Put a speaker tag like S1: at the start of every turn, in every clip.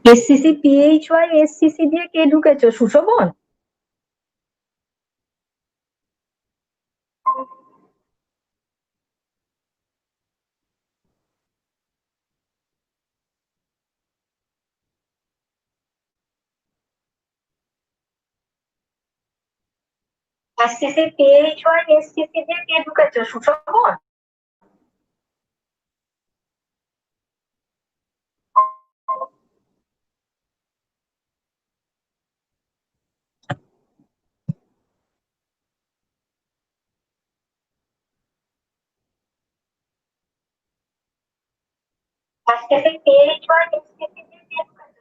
S1: SCC পিএইচওয়াই SCC দিয়ে কে ঢুকেছো, Sushovan? SCC পিএইচওয়াই SCC দিয়ে কে ঢুকেছো, Sushovan? SCC পিএইচওয়াই SCC দিয়ে কে ঢুকেছো?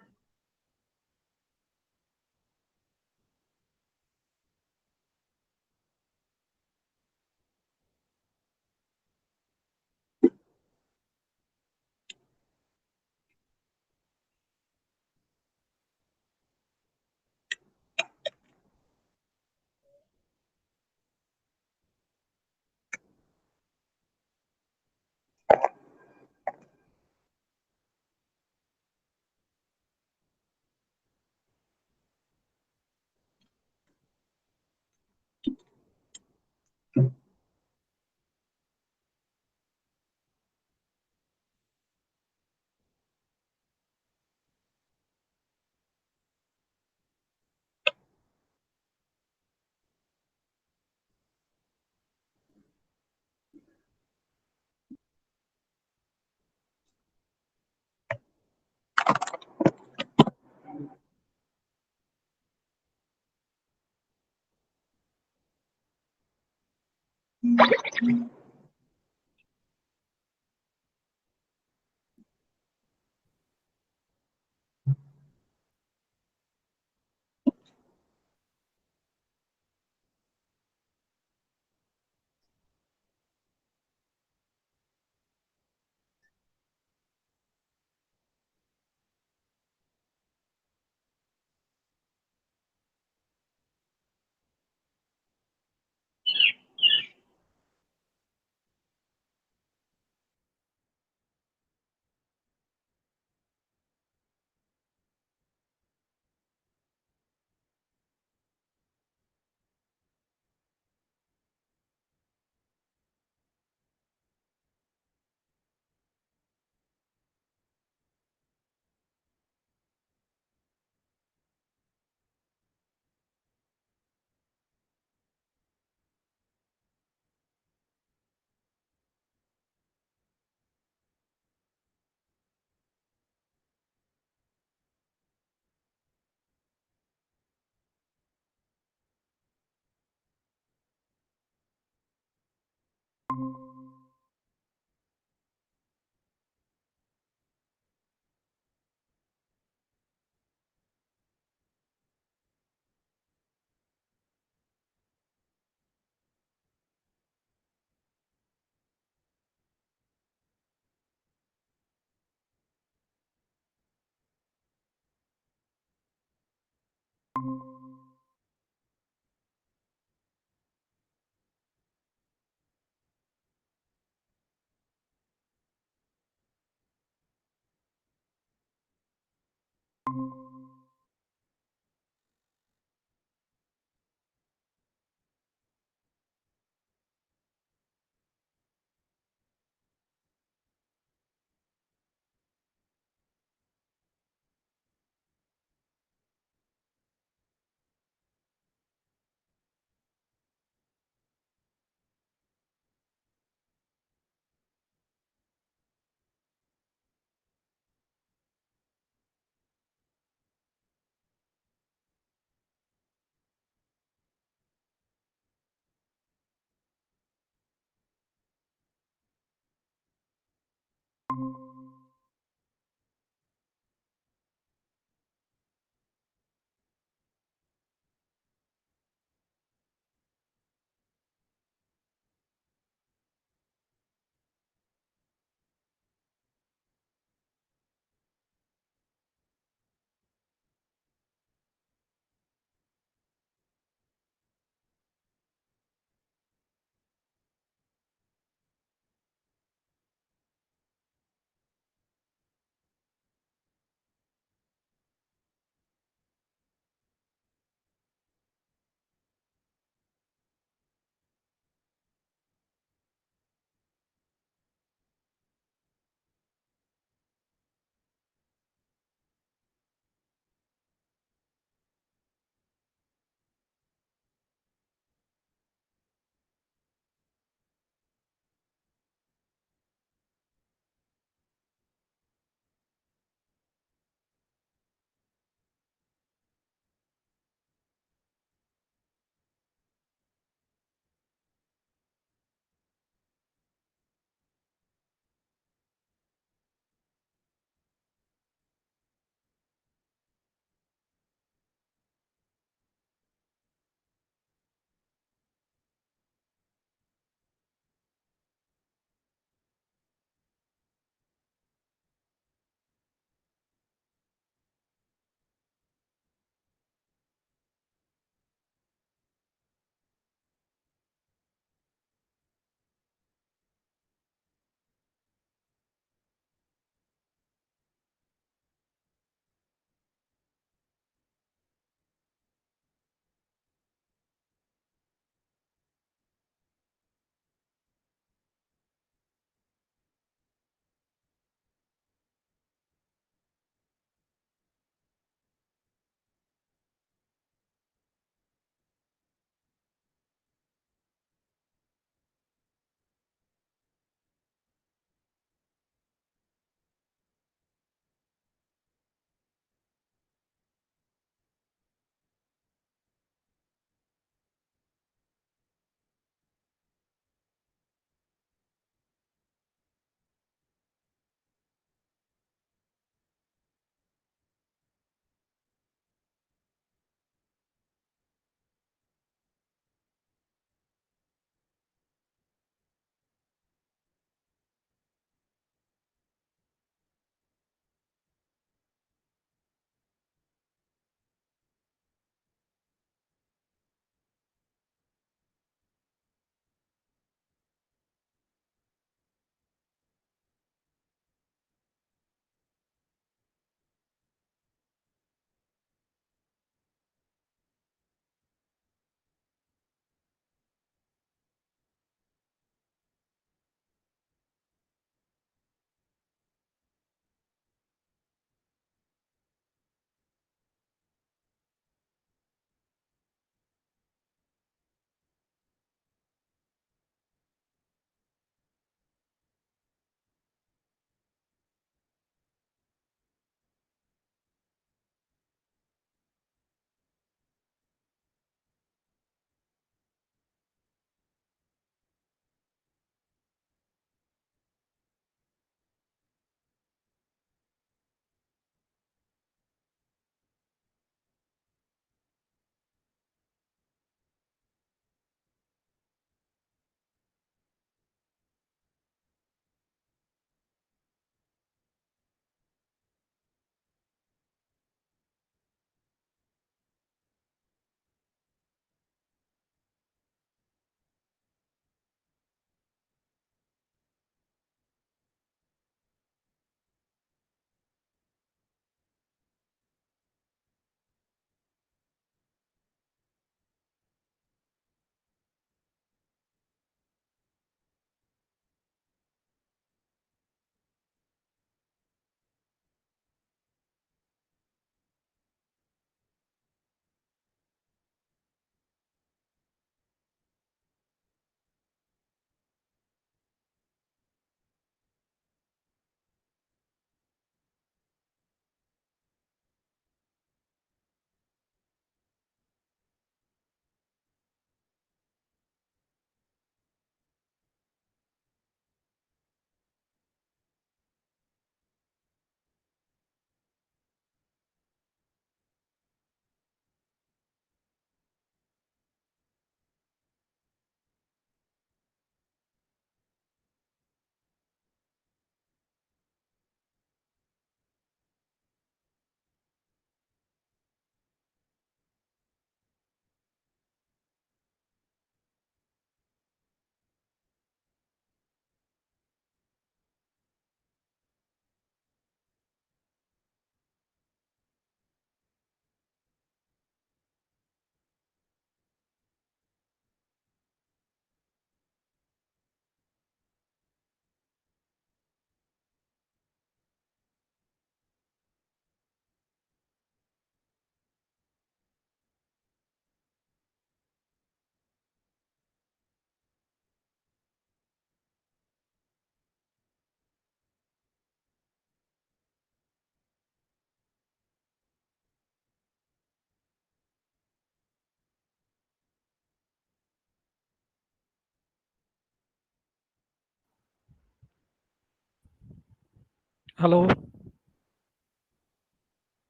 S2: হ্যালো,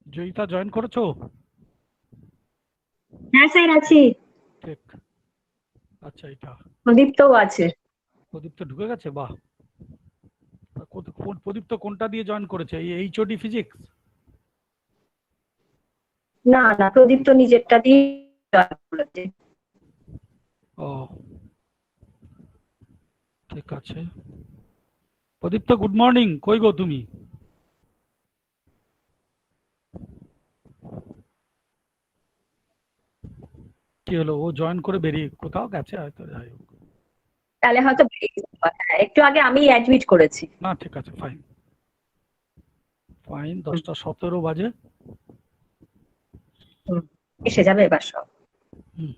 S2: জয়িতা জয়েন করেছো?
S1: হ্যাঁ স্যার আছি।
S2: ঠিক, আচ্ছা। এটা
S1: প্রদীপ্তও আছে।
S2: প্রদীপ্ত ঢুকে গেছে, বাহ। প্রদীপ্ত কোনটা দিয়ে জয়েন করেছে? এই এইচওডি ফিজিক্স?
S1: না না, প্রদীপ্ত নিজেরটা দিয়ে join করেছে।
S2: ও, ঠিক আছে। প্রদীপ্ত গুড মর্নিং, কই গো তুমি? কি হলো, ও জয়েন করে বেরিয়ে কোথাও গেছে হয়তো, যাই হোক।
S1: তাহলে হয়তো বেরিয়ে গেছে। হ্যাঁ, একটু আগে আমি অ্যাডমিট করেছি।
S2: না ঠিক আছে, ফাইন ফাইন। 10:17 বাজে।
S1: এসে যাবে এবার সব।
S2: হুম,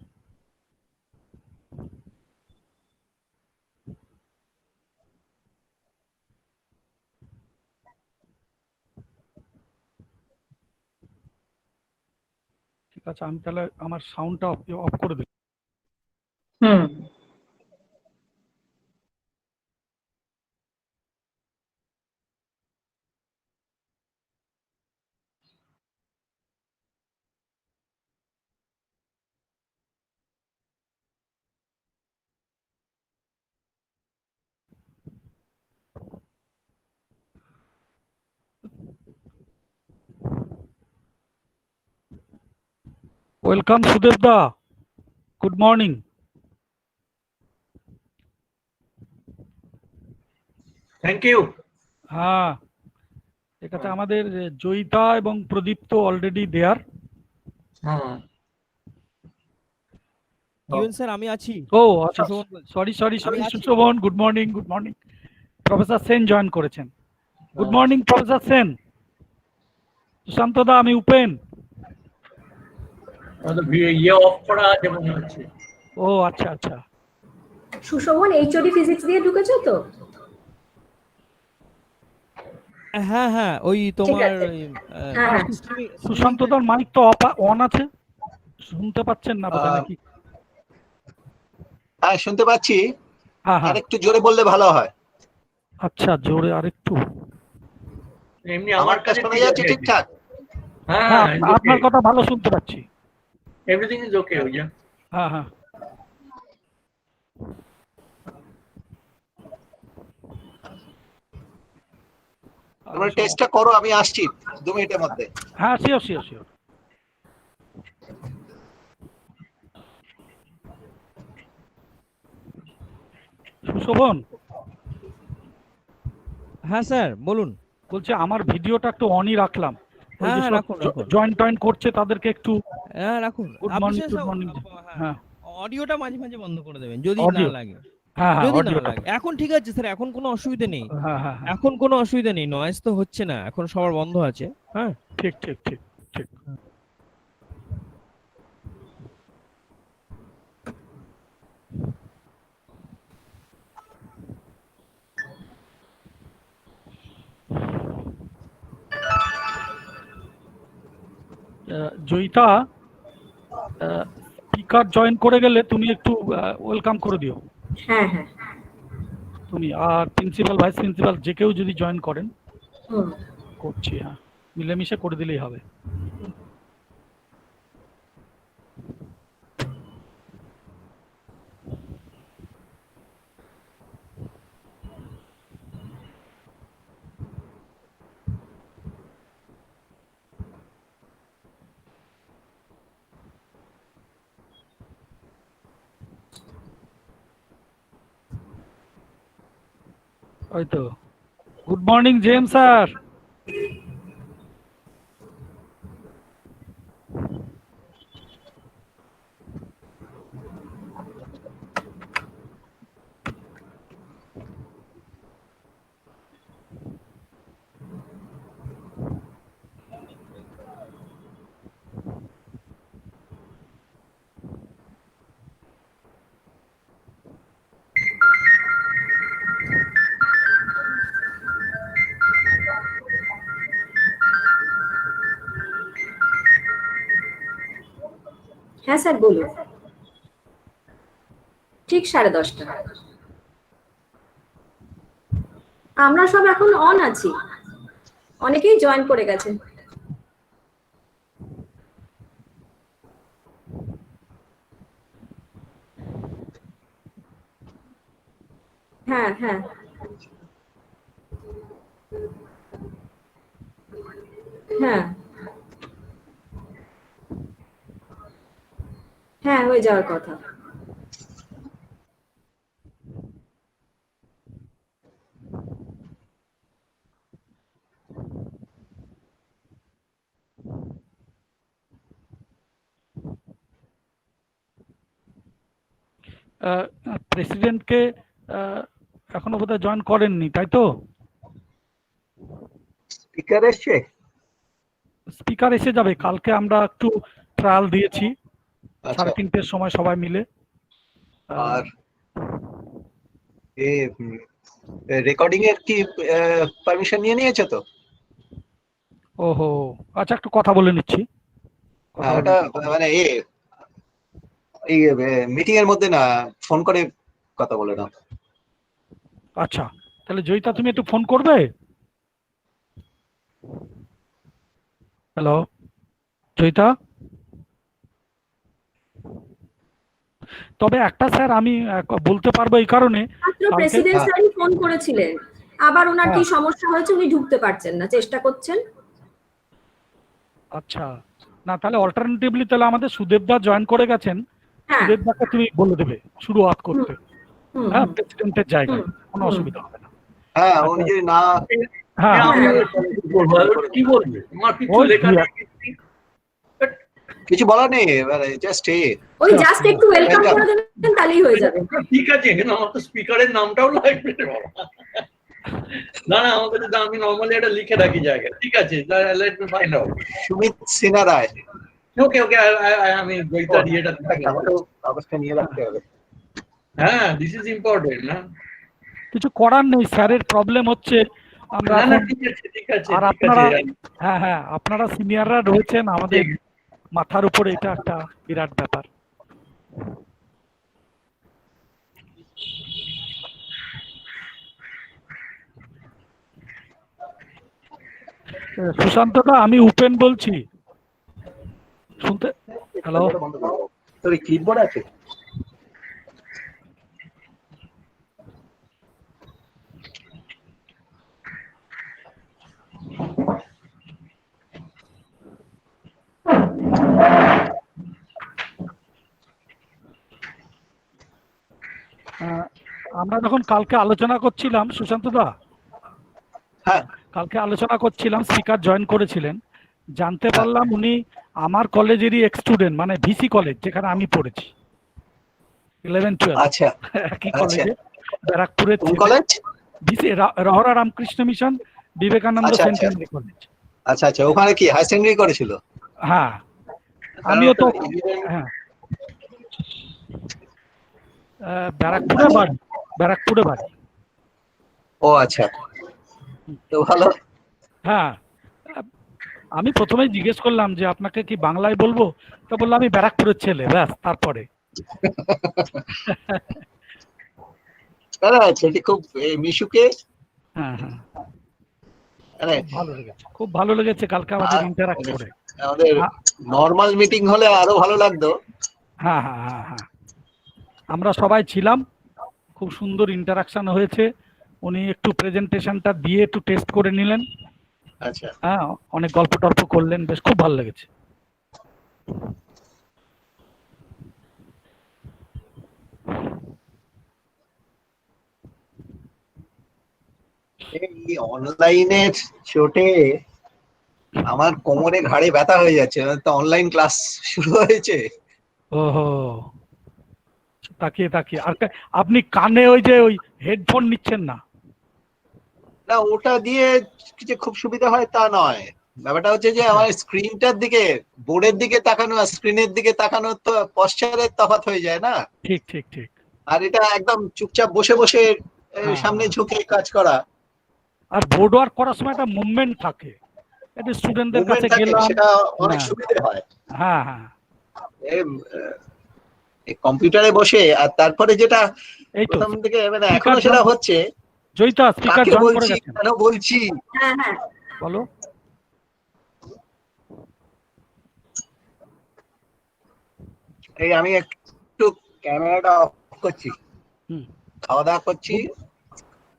S2: ঠিক আছে। আমি তাহলে আমার সাউন্ডটা অফ করে দিই।
S1: হুম।
S2: Welcome Sudeb da, good morning.
S3: Thank you.
S2: হ্যাঁ, ঠিক আছে। আমাদের জয়িতা এবং প্রদীপ্ত অলরেডি দেয়ার।
S3: হ্যাঁ,
S4: ইভেন স্যার আমি আছি।
S2: ও আচ্ছা,
S4: সুশোভন বলছি।
S2: সরি
S4: আমি আছি।
S2: Sushobhan, good morning. Good morning. Professor Sen join করেছেন। Good morning professor Sen. Sushanta da, আমি উপেন।
S3: আমাদের ইয়ে অফ করা আছে মনে হচ্ছে।
S2: ও আচ্ছা আচ্ছা।
S1: সুশোভন এইচওডি ফিজিক্স দিয়ে ঢুকেছো তো?
S4: হ্যাঁ হ্যাঁ, ওই তোমার
S1: আছে।
S4: ওই,
S1: হ্যাঁ।
S2: সুশান্ত দার মাইক তো অন আছে, শুনতে পাচ্ছেন না বোধহয় নাকি?
S5: হ্যাঁ শুনতে পাচ্ছি,
S2: হ্যাঁ
S5: আর
S2: হ্যাঁ,
S5: একটু জোরে বললে ভালো হয়।
S2: আচ্ছা জোরে আরেকটু।
S3: এমনি
S5: আমার কাছে শোনা যাচ্ছে ঠিকঠাক?
S3: হ্যাঁ
S2: হ্যাঁ,
S3: হ্যাঁ,
S2: আপনার কথা ভালো শুনতে পাচ্ছি।
S3: Everything is okay.
S2: হ্যাঁ হ্যাঁ,
S5: তোমরা টেস্টটা করো, আমি আসছি 2 মিনিটের মধ্যে।
S2: হ্যাঁ, শিওর শিওর শিওর। সুশোভন,
S4: হ্যাঁ স্যার বলুন।
S2: বলছে আমার ভিডিওটা একটু অনই রাখলাম। ওই
S4: হ্যাঁ
S2: যে
S4: হ্যাঁ,
S2: সব
S4: রাখুন রাখুন।
S2: জয়েন টয়েন করছে তাদেরকে একটু
S4: হ্যাঁ রাখুন।
S2: গুড
S4: আপনি
S2: মর্নিং,
S4: স্যার
S2: গুড মর্নিং।
S4: হ্যাঁ,
S2: হ্যাঁ
S4: অডিওটা মাঝে মাঝে বন্ধ করে দেবেন যদি না
S2: অডিও,
S4: লাগে।
S2: হ্যাঁ হ্যাঁ
S4: যদি না
S2: অডিওটা,
S4: লাগে। এখন ঠিক আছে স্যার, এখন কোনো অসুবিধা নেই।
S2: হ্যাঁ হ্যাঁ হ্যাঁ,
S4: এখন কোনো অসুবিধা নেই, নয়েজ তো হচ্ছে না, এখন সবার বন্ধ আছে। হ্যাঁ
S2: ঠিক ঠিক ঠিক ঠিক। জয়িতা, স্পিকার জয়েন করে গেলে তুমি একটু ওয়েলকাম করে দিও
S1: হ্যাঁ হ্যাঁ।
S2: তুমি। আর প্রিন্সিপাল, ভাইস প্রিন্সিপাল যে কেউ যদি জয়েন করেন,
S1: হুম।
S2: করছি, হ্যাঁ মিলেমিশে করে দিলেই হবে। ওই তো, গুড মর্নিং জেমস স্যার।
S1: হ্যাঁ স্যার বলুন। ঠিক 10:30। আমরা সব এখন অন আছি।
S6: অনেকেই জয়েন করে গেছে। হ্যাঁ হ্যাঁ হ্যাঁ হ্যাঁ হয়ে যাওয়ার কথা।
S2: প্রেসিডেন্টকে এখনো বোধহয় জয়েন করেননি, তাই তো?
S5: স্পিকার এসছে?
S2: স্পিকার এসে যাবে, কালকে আমরা একটু ট্রায়াল দিয়েছি
S5: আচ্ছা।
S2: 3:30-র সময় সবাই মিলে।
S5: আর রেকর্ডিং এর কি পারমিশন নিয়ে নিয়েছে তো?
S2: ওহো, আচ্ছা একটু কথা বলে নিচ্ছি।
S5: ওটা মানে এই মিটিং এর মধ্যে না, ফোন করে কথা বলে না।
S2: আচ্ছা, তাহলে জয়িতা তুমি একটু ফোন করবে। হ্যালো জয়িতা। তবে একটা স্যার আমি বলতে পারবো এই কারণে,
S6: মাত্র প্রেসিডেন্ট স্যারই ফোন করেছিলেন, আবার ওনার কি সমস্যা হয়েছে, উনি ঢুকতে পারছেন না, চেষ্টা করছেন।
S2: আচ্ছা, না তাহলে অল্টারনেটিভলি তাহলে আমাদের সুদেবদা জয়েন করে গেছেন, সুদেবদাকে তুমি বলে দেবে শুরুয়াত করতে। হ্যাঁ, প্রেসিডেন্টের জায়গায় কোনো অসুবিধা হবে না।
S5: হ্যাঁ, উনি যদি না
S3: কি বলবে? আমার কিছু লেখা নেই,
S5: কিছু বলার নেই, জাস্ট
S6: ওই জাস্ট একটু ওয়েলকাম করে দেবেন, তাহলেই হয়ে যাবে।
S3: ঠিক আছে, কিন্তু আমার তো স্পিকারের নামটাও লাগবে। না না, আমার কাছে আমি নরমালি এটা লিখে রাখি জায়গায়। ঠিক আছে, let me find out.
S5: Sumit Sinha Roy.
S3: Okay okay, আমি জয়িতার ইয়েটা
S5: অবস্থা নিয়ে রাখতে হবে।
S3: হ্যাঁ, দিস ইজ ইম্পর্টেন্ট না।
S2: কিছু করার নেই, স্যারের প্রবলেম হচ্ছে আমরা
S3: না না, ঠিক আছে ঠিক আছে।
S2: আর আপনারা, হ্যাঁ হ্যাঁ, আপনারা সিনিয়ররা রয়েছেন, আমাদের মাথার উপরে এটা একটা বিরাট ব্যাপার। সুশান্তদা, আমি উপেন বলছি, শুনতে? হ্যালো,
S5: তোর ক্লিপবোর্ড আছে?
S2: আমরা যখন কালকে আলোচনা করছিলাম সুশান্তদা,
S5: হ্যাঁ,
S2: কালকে আলোচনা করছিলাম, স্পিকার জয়েন করেছিলেন, জানতে পারলাম উনি আমার কলেজেরই এক্স স্টুডেন্ট, মানে ভিসি কলেজ যেখানে আমি পড়েছি 11-12।
S5: আচ্ছা,
S2: কি কলেজে? ব্যারাকপুরের
S5: college?
S2: VC Rahara Ramakrishna mission Vivekananda centenary college.
S5: আচ্ছা আচ্ছা, ওখানে কি হাই সেকেন্ডারি করেছিল?
S2: হ্যাঁ, আমিও তো, হ্যাঁ, ব্যারাকপুরে বাড়ি।
S5: ও আচ্ছা, তো ভালো।
S2: হ্যাঁ, আমি প্রথমেই জিজ্ঞেস করলাম যে আপনাকে কি বাংলায় বলবো, তো বললো আমি ব্যারাকপুরের ছেলে, ব্যাস। তারপরে
S5: সেটি খুব মিশুকে।
S2: হ্যাঁ হ্যাঁ, ভালো লেগেছে, খুব ভালো লেগেছে কালকে আমাদের ইন্টারঅ্যাক্ট করে।
S5: আমাদের নরমাল মিটিং হলে আরো ভালো লাগতো।
S2: হ্যাঁ হ্যাঁ হ্যাঁ হ্যাঁ, আমরা সবাই ছিলাম, খুব সুন্দর ইন্টারাকশন হয়েছে। উনি একটু প্রেজেন্টেশনটা দিয়ে একটু টেস্ট করে নিলেন।
S5: আচ্ছা,
S2: হ্যাঁ, অনেক গল্প টল্প করলেন, বেশ খুব ভালো লেগেছে।
S5: এই অনলাইনের চোটে আমার কোমরে ঘাড়ে ব্যথা হয়ে যাচ্ছে, তো অনলাইন ক্লাস শুরু হয়েছে।
S2: ওহো, তাকিয়ে তাকিয়ে। আর আপনি কানে ওই যে ওই হেডফোন নিচ্ছেন না?
S5: না, ওটা দিয়ে যে খুব সুবিধা হয় তা নয়। ব্যাপারটা হচ্ছে যে আমার স্ক্রিনটার দিকে, বোর্ডের দিকে তাকানো আর স্ক্রিনের দিকে তাকানো তো পশ্চারের তফাৎ হয়ে যায় না।
S2: ঠিক ঠিক ঠিক।
S5: আর এটা একদম চুপচাপ বসে বসে সামনে ঝুঁকে কাজ করা,
S2: আর বোর্ড ওয়ার্ক করার সময় একটা মুভমেন্ট থাকে, এটা স্টুডেন্টদের কাছে গেলাম,
S5: সেটা অনেক সুবিধা হয়।
S2: হ্যাঁ হ্যাঁ,
S5: কম্পিউটারে বসে। আর তারপরে যেটা প্রথম থেকে মানে এখনো সেটা হচ্ছে,
S2: জয়িতা স্পিকার জয়েন করে গেছেন।
S5: কেন বলছি,
S6: হ্যাঁ হ্যাঁ
S2: বলো।
S5: এই আমি একটু ক্যামেরাটা অফ করছি, খাওয়া দাওয়া করছি।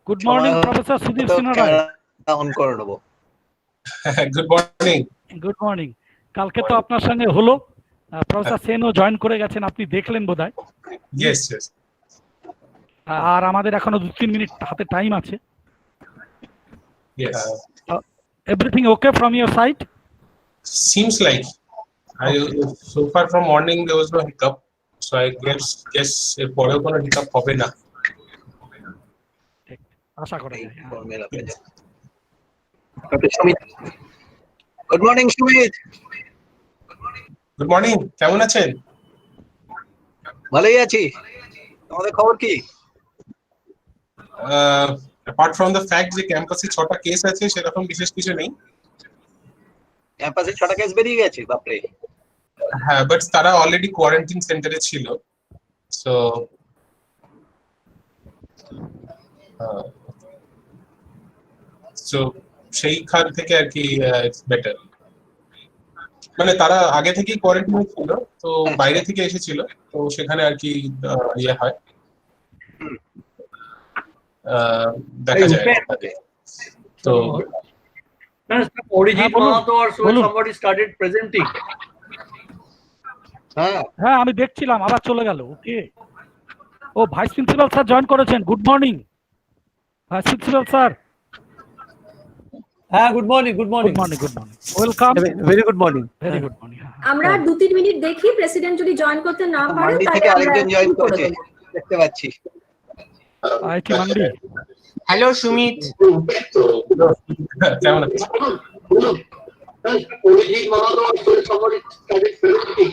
S2: Good morning professor Sudip Sinha Roy.
S5: On করে দেবো।
S7: Good morning.
S2: Good morning. কালকে তো আপনার সঙ্গে হলো, প্রফেসর সেনও জয়েন করে গেছেন, আপনি দেখলেন বোধহয়।
S7: Yes yes.
S2: আর আমাদের এখনো 2-3 মিনিট হাতে টাইম আছে।
S7: Yes.
S2: Everything okay from your side?
S7: Seems like. So far from morning there was no hiccup. So I guess পরেও কোনো hiccup হবে না।
S2: আশা করা যায়।
S5: Good morning Sumit.
S7: Good morning, কেমন আছেন?
S5: ভালোই আছি, তোমাদের খবর কি?
S7: Apart from the fact যে ক্যাম্পাসে 6টা কেস আছে, সেরকম বিশেষ কিছু নেই।
S5: ক্যাম্পাসে 6টা কেস বেরিয়ে গেছে, বাপরে।
S7: হ্যাঁ, বাট তারা অলরেডি কোয়ারেন্টাইন সেন্টারে ছিল। সো সেইখান থেকে আর কি ইটস বেটার। মানে তারা আগে থেকেই কোয়ারেন্টাইনে ছিল, তো বাইরে থেকে এসেছিল, তো সেখানে আর কি ইয়ে হয়, দেখা যায়। তো
S3: অরিজিৎ মাহাতো আর somebody started presenting.
S2: হ্যাঁ আমি দেখছিলাম, আবার চলে গেল। ওকে, ও ভাইস প্রিন্সিপাল স্যার জয়েন করেছেন। Good morning vice principal sir.
S8: হ্যাঁ, good morning.
S2: Good morning, welcome.
S8: Very good morning.
S2: Very good morning.
S6: আমরা 2-3 মিনিট দেখি, প্রেসিডেন্ট যদি জয়েন করতে না পারে
S5: মান্ডি
S6: তাহলে
S5: থেকে আরেকজন
S6: আমরা
S5: জয়েন
S6: শুরু করে
S5: করেছে,
S6: দেব।
S5: দেখতে পাচ্ছি।
S2: আইটি মান্ডি।
S9: হ্যালো সুমিত,
S7: কেমন আছেন?
S3: অরিজিৎ মাহাতো আর somebody started presenting.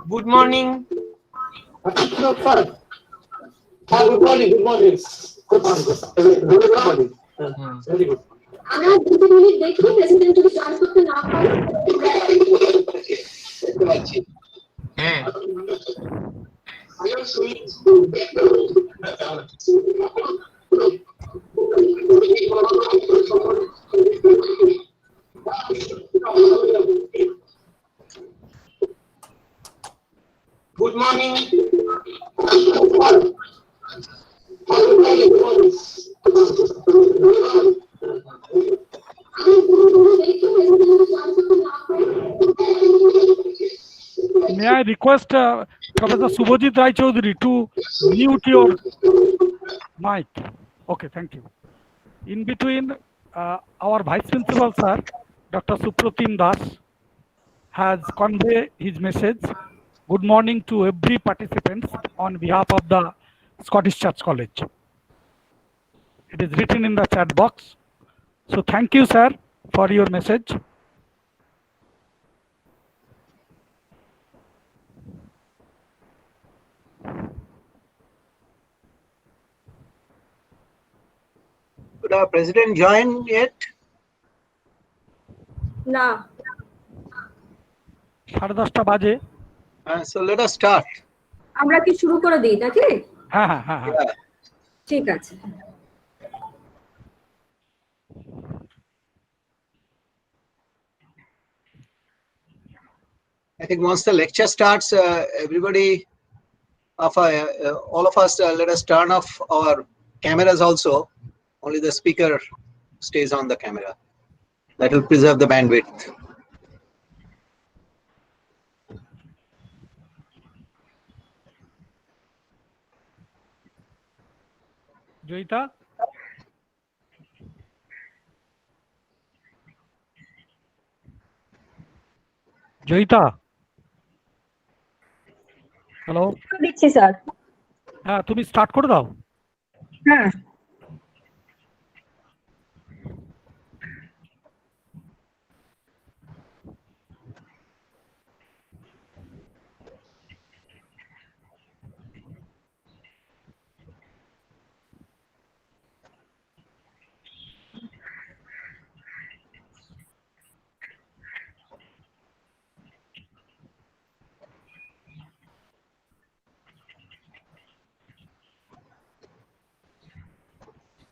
S9: Good morning.
S6: আমরা 2-3 মিনিট দেখি, প্রেসিডেন্ট যদি জয়েন করতে না পারে।
S5: দেখতে পাচ্ছি।
S9: হ্যাঁ,
S3: Good morning.
S2: May I request Professor Subhajit Rai Chaudhary to mute your mic? Okay, thank you. In between, our Vice Principal Sir, Dr. Supratim Das, has conveyed his message. Good morning to every participant on behalf of the Scottish Church College. It is written in the chat box. So thank you, sir, for your message.
S5: Could our president join yet?
S6: না,
S2: 10:30 বাজে।
S5: So let us start.
S6: আমরা কি শুরু করে দিই নাকি?
S2: হ্যাঁ হ্যাঁ হ্যাঁ হ্যাঁ।
S6: ঠিক আছে।
S5: I think once the lecture starts, everybody, all of us, let us turn off our cameras also. Only the speaker stays on the camera. That will preserve the bandwidth.
S2: Joyita, Joyita, hello.
S1: দিচ্ছি স্যার।
S2: হ্যাঁ, তুমি start করে দাও।
S1: হ্যাঁ,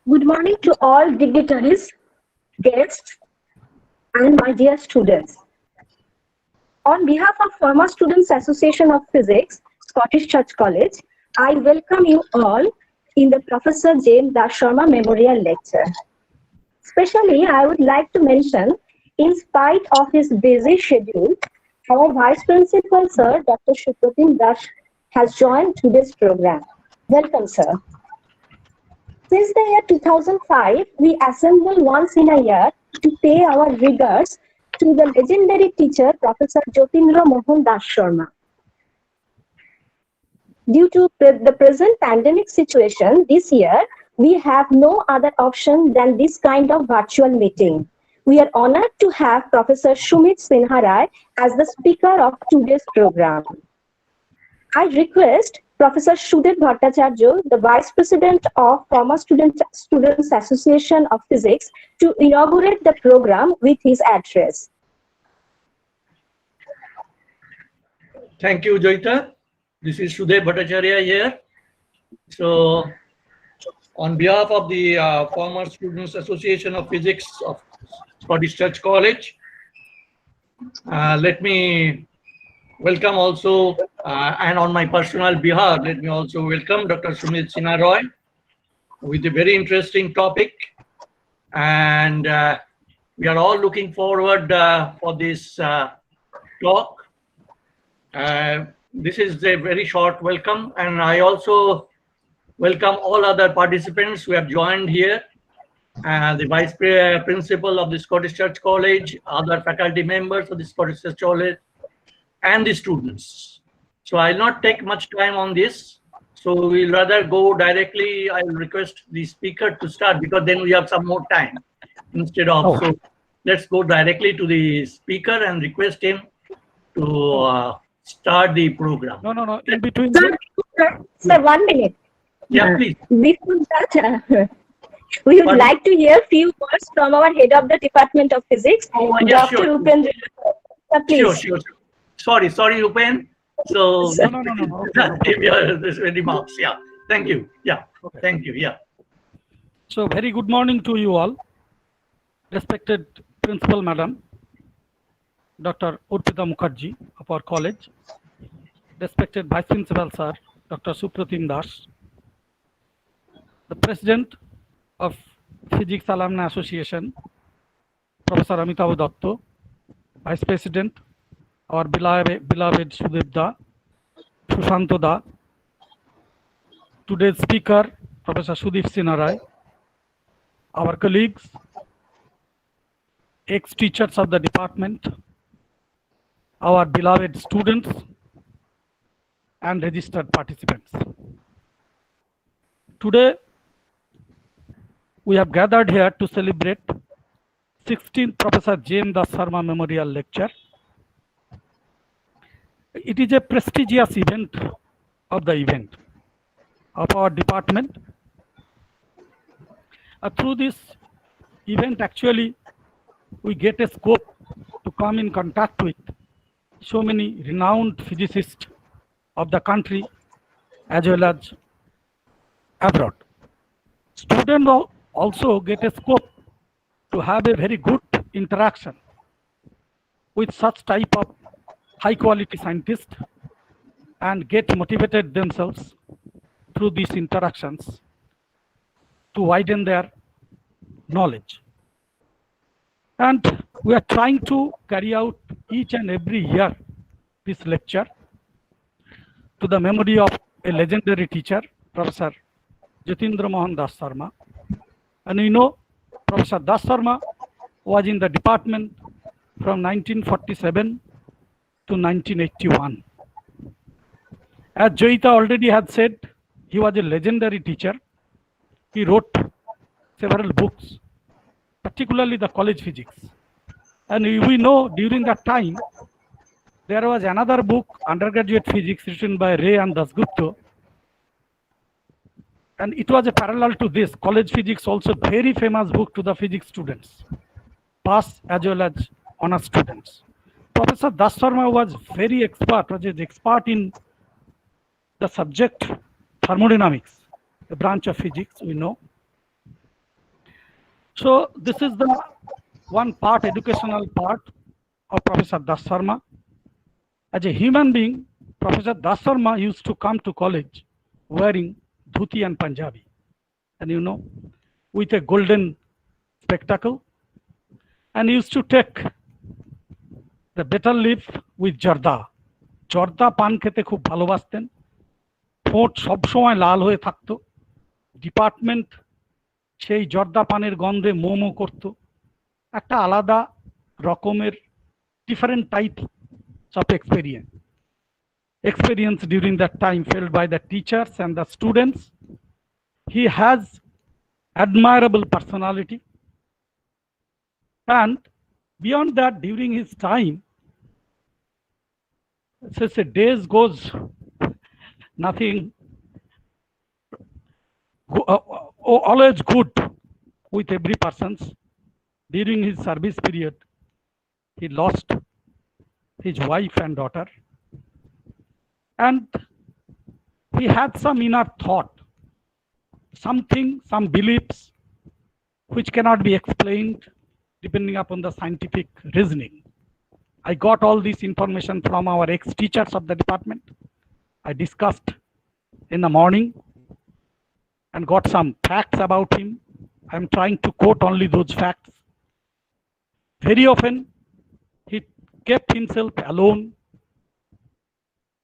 S1: Good morning to all dignitaries, guests, and my dear students. On behalf of Former Students Association of Physics, Scottish Church College, I welcome you all in the Professor James Dassarma Memorial Lecture. Especially, I would like to mention, in spite of his busy schedule, our Vice Principal, Sir, Dr. Supratim Das, has joined today's program. Welcome, sir. Since the year 2005, we assemble once in a year to pay our regards to the legendary teacher, Professor Jyotindra Mohan Dassarma. Due to the present pandemic situation, this year, we have no other option than this kind of virtual meeting. We are honored to have Professor Sumit Sinha Ray as the speaker of today's program. I request Professor Sudhir Bhattacharya, the Vice President of Former Students Association of Physics, to inaugurate the program with his address.
S3: Thank you, Joyita. This is Sudhir Bhattacharya here. So, on behalf of the Former Students Association of Physics of Scottish Church College, let me welcome also, and on my personal behalf, let me also welcome Dr. Sumit Sinha Ray with a very interesting topic. And we are all looking forward for this talk. This is a very short welcome, and I also welcome all other participants who have joined here, the Vice Principal of the Scottish Church College, other faculty members of the Scottish Church College, and the students. So I'll not take much time on this. So we'll rather go directly. I'll request the speaker to start because then we have some more time instead of. So let's go directly to the speaker and request him to start the program.
S2: No. In between.
S1: Sir, 1 minute.
S3: Yeah, please.
S1: Before that, we would like to hear a few words from our head of the Department of Physics,
S3: yeah,
S1: Dr.
S3: sure.
S1: Upendra. Please.
S3: Sure. Sorry, Upen. So
S2: No.
S3: this remarks. Yeah. Thank you. Yeah.
S2: Okay.
S3: Thank you. Yeah.
S2: So very good morning to you all. Respected Principal Madam, Dr. Urpita Mukherjee of our college. Respected Vice Principal Sir, Dr. Supratim Das. The President of Physics Alumni Association, Professor Amitabh Datta. Vice President, our beloved Sudhir Da, Sushanto Da. Today's speaker, Professor Sudhir Sinha Ray. Our colleagues, ex-teachers of the department, our beloved students, and registered participants. Today, we have gathered here to celebrate 16th Professor James Dassarma Memorial Lecture. It is a prestigious event of our department. Through this event, actually, we get a scope to come in contact with so many renowned physicists of the country as well as abroad. Students also get a scope to have a very good interaction with such type of high quality scientists and get motivated themselves through these interactions to widen their knowledge. And we are trying to carry out each and every year this lecture to the memory of a legendary teacher, Professor Jyotindra Mohan Dassarma. And you know, Professor Dassarma was in the department from 1947 to 1981. As Joyita already had said, he was a legendary teacher. He wrote several books, particularly the college physics. And we know during that time, there was another book, undergraduate physics, written by Ray and Dasgupta. And it was a parallel to this, college physics, also very famous book to the physics students, past as well as honor students. Professor Dassarma was very expert, in the subject thermodynamics, a branch of physics, we know. So this is the one part, educational part of Professor Dassarma. As a human being, Professor Dassarma used to come to college wearing dhuti and Punjabi, and with a golden spectacle, and used to take the betel leaf with jarda. জর্দা পান খেতে খুব ভালোবাসতেন, ঠোঁট সবসময় লাল হয়ে থাকতো, department সেই জর্দা পানের গন্ধে মোমো করত, একটা আলাদা রকমের different type of experience during that time felt by the teachers and the students. He has admirable personality, and beyond that, during his time, since the days goes, nothing always good with every person's. During his service period, he lost his wife and daughter, and he had some inner thought, something, some beliefs which cannot be explained depending upon the scientific reasoning. I got all this information from our ex-teachers of the department. I discussed in the morning and got some facts about him. I'm trying to quote only those facts. Very often, he kept himself alone.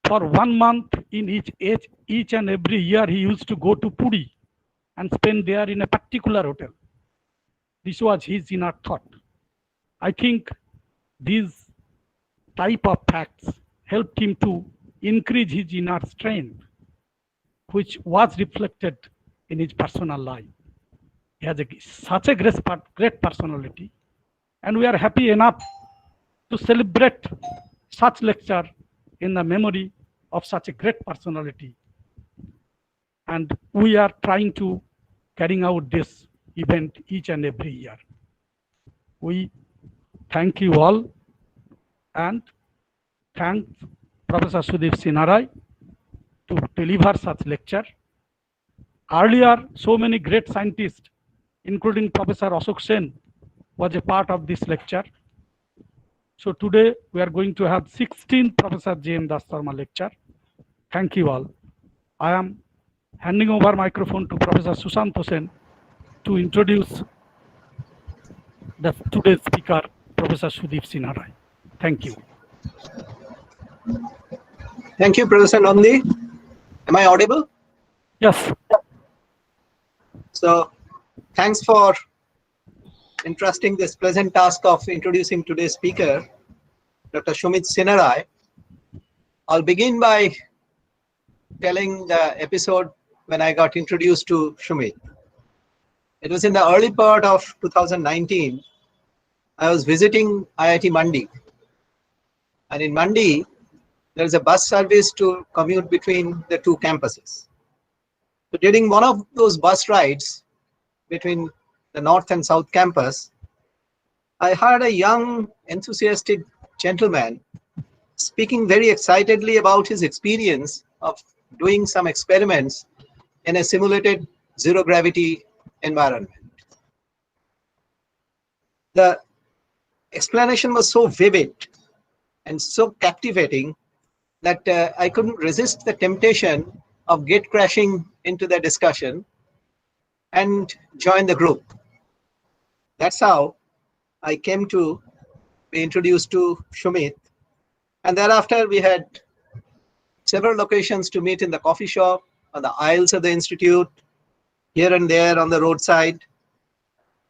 S2: For 1 month in each and every year, he used to go to Puri and spend there in a particular hotel. This was his inner thought. I think these type of facts helped him to increase his inner strength, which was reflected in his personal life. He has such a great personality, and we are happy enough to celebrate such lecture in the memory of such a great personality. And we are trying to carrying out this event each and every year. We thank you all and thank Professor Sumit Sinha Ray to deliver such lecture. Earlier, so many great scientists, including Professor Ashok Sen, was a part of this lecture. So today we are going to have 16th Professor J.M. Dassarma lecture. Thank you all. I am handing over microphone to Professor Sushant Sen to introduce today's speaker, Professor Sumit Sinha Ray. Thank you.
S5: Thank you, Professor Mandi. Am I audible?
S2: Yes.
S5: So, thanks for entrusting this pleasant task of introducing today's speaker, Dr. Sumit Sinha Ray. I'll begin by telling the episode when I got introduced to Sumit. It was in the early part of 2019. I was visiting IIT Mandi. And in Mandi, there is a bus service to commute between the two campuses. So during one of those bus rides between the North and South campus, I heard a young, enthusiastic gentleman speaking very excitedly about his experience of doing some experiments in a simulated zero-gravity environment. The explanation was so vivid and so captivating that I couldn't resist the temptation of gate crashing into the discussion and join the group. That's how I came to be introduced to Sumit, and thereafter we had several occasions to meet in the coffee shop, on the aisles of the institute, here and there on the roadside.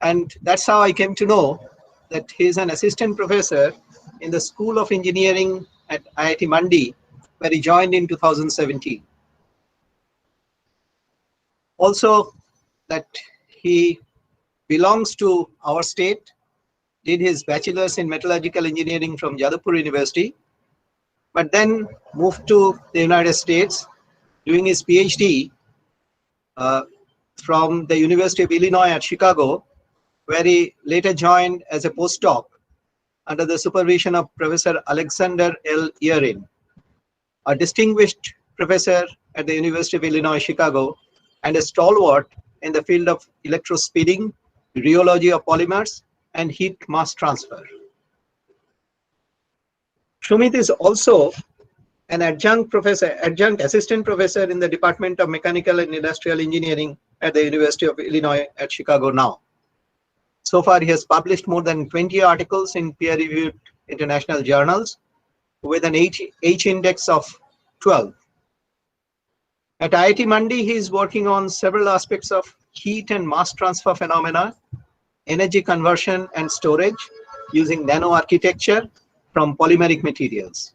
S5: And that's how I came to know that he's an assistant professor in the School of Engineering at IIT Mandi, where he joined in 2017. Also, that he belongs to our state, did his bachelor's in metallurgical engineering from Jadavpur University, but then moved to the United States, doing his PhD from the University of Illinois at Chicago, where he later joined as a postdoc under the supervision of Professor Alexander L. Yerin, a distinguished professor at the University of Illinois, Chicago, and a stalwart in the field of electro spinning rheology of polymers, and heat mass transfer. Sumit is also an adjunct assistant professor in the Department of Mechanical and Industrial Engineering at the University of Illinois at Chicago now. So far, he has published more than 20 articles in peer-reviewed international journals with an H index of 12. At IIT Mandi, he is working on several aspects of heat and mass transfer phenomena, energy conversion and storage using nanoarchitecture from polymeric materials.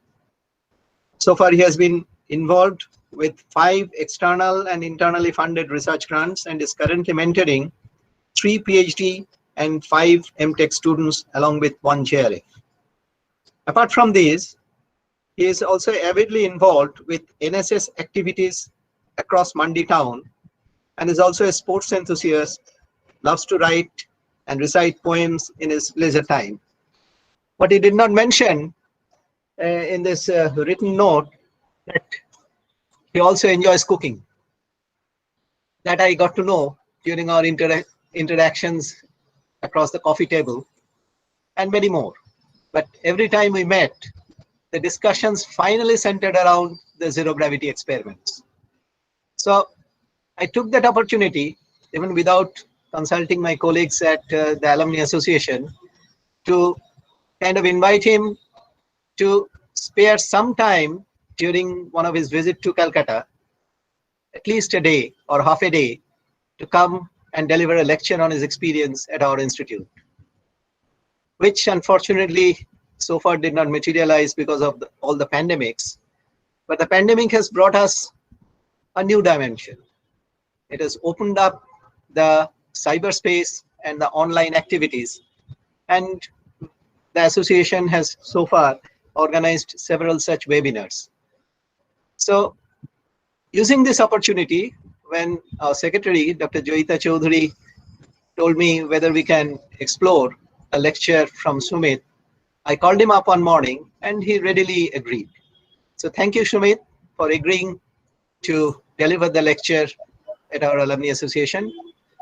S5: So far, he has been involved with 5 external and internally funded research grants and is currently mentoring 3 PhD and 5 MTech students along with 1 JRF. Apart from these, he is also avidly involved with NSS activities across Mandi town and is also a sports enthusiast, loves to write and recite poems in his leisure time. What he did not mention in this written note that he also enjoys cooking. That I got to know during our interactions across the coffee table and many more. But every time we met, the discussions finally centered around the zero gravity experiments. So I took that opportunity, even without consulting my colleagues at the Alumni Association, to kind of invite him to spare some time during one of his visits to Calcutta, at least a day or half a day, to come and deliver a lecture on his experience at our institute, which unfortunately so far did not materialize because of all the pandemics. But the pandemic has brought us a new dimension. It has opened up the cyberspace and the online activities. And the association has so far organized several such webinars. So using this opportunity, when our secretary, Dr. Joyita Chaudhary, told me whether we can explore a lecture from Sumit, I called him up one morning and he readily agreed. So thank you, Sumit, for agreeing to deliver the lecture at our Alumni Association.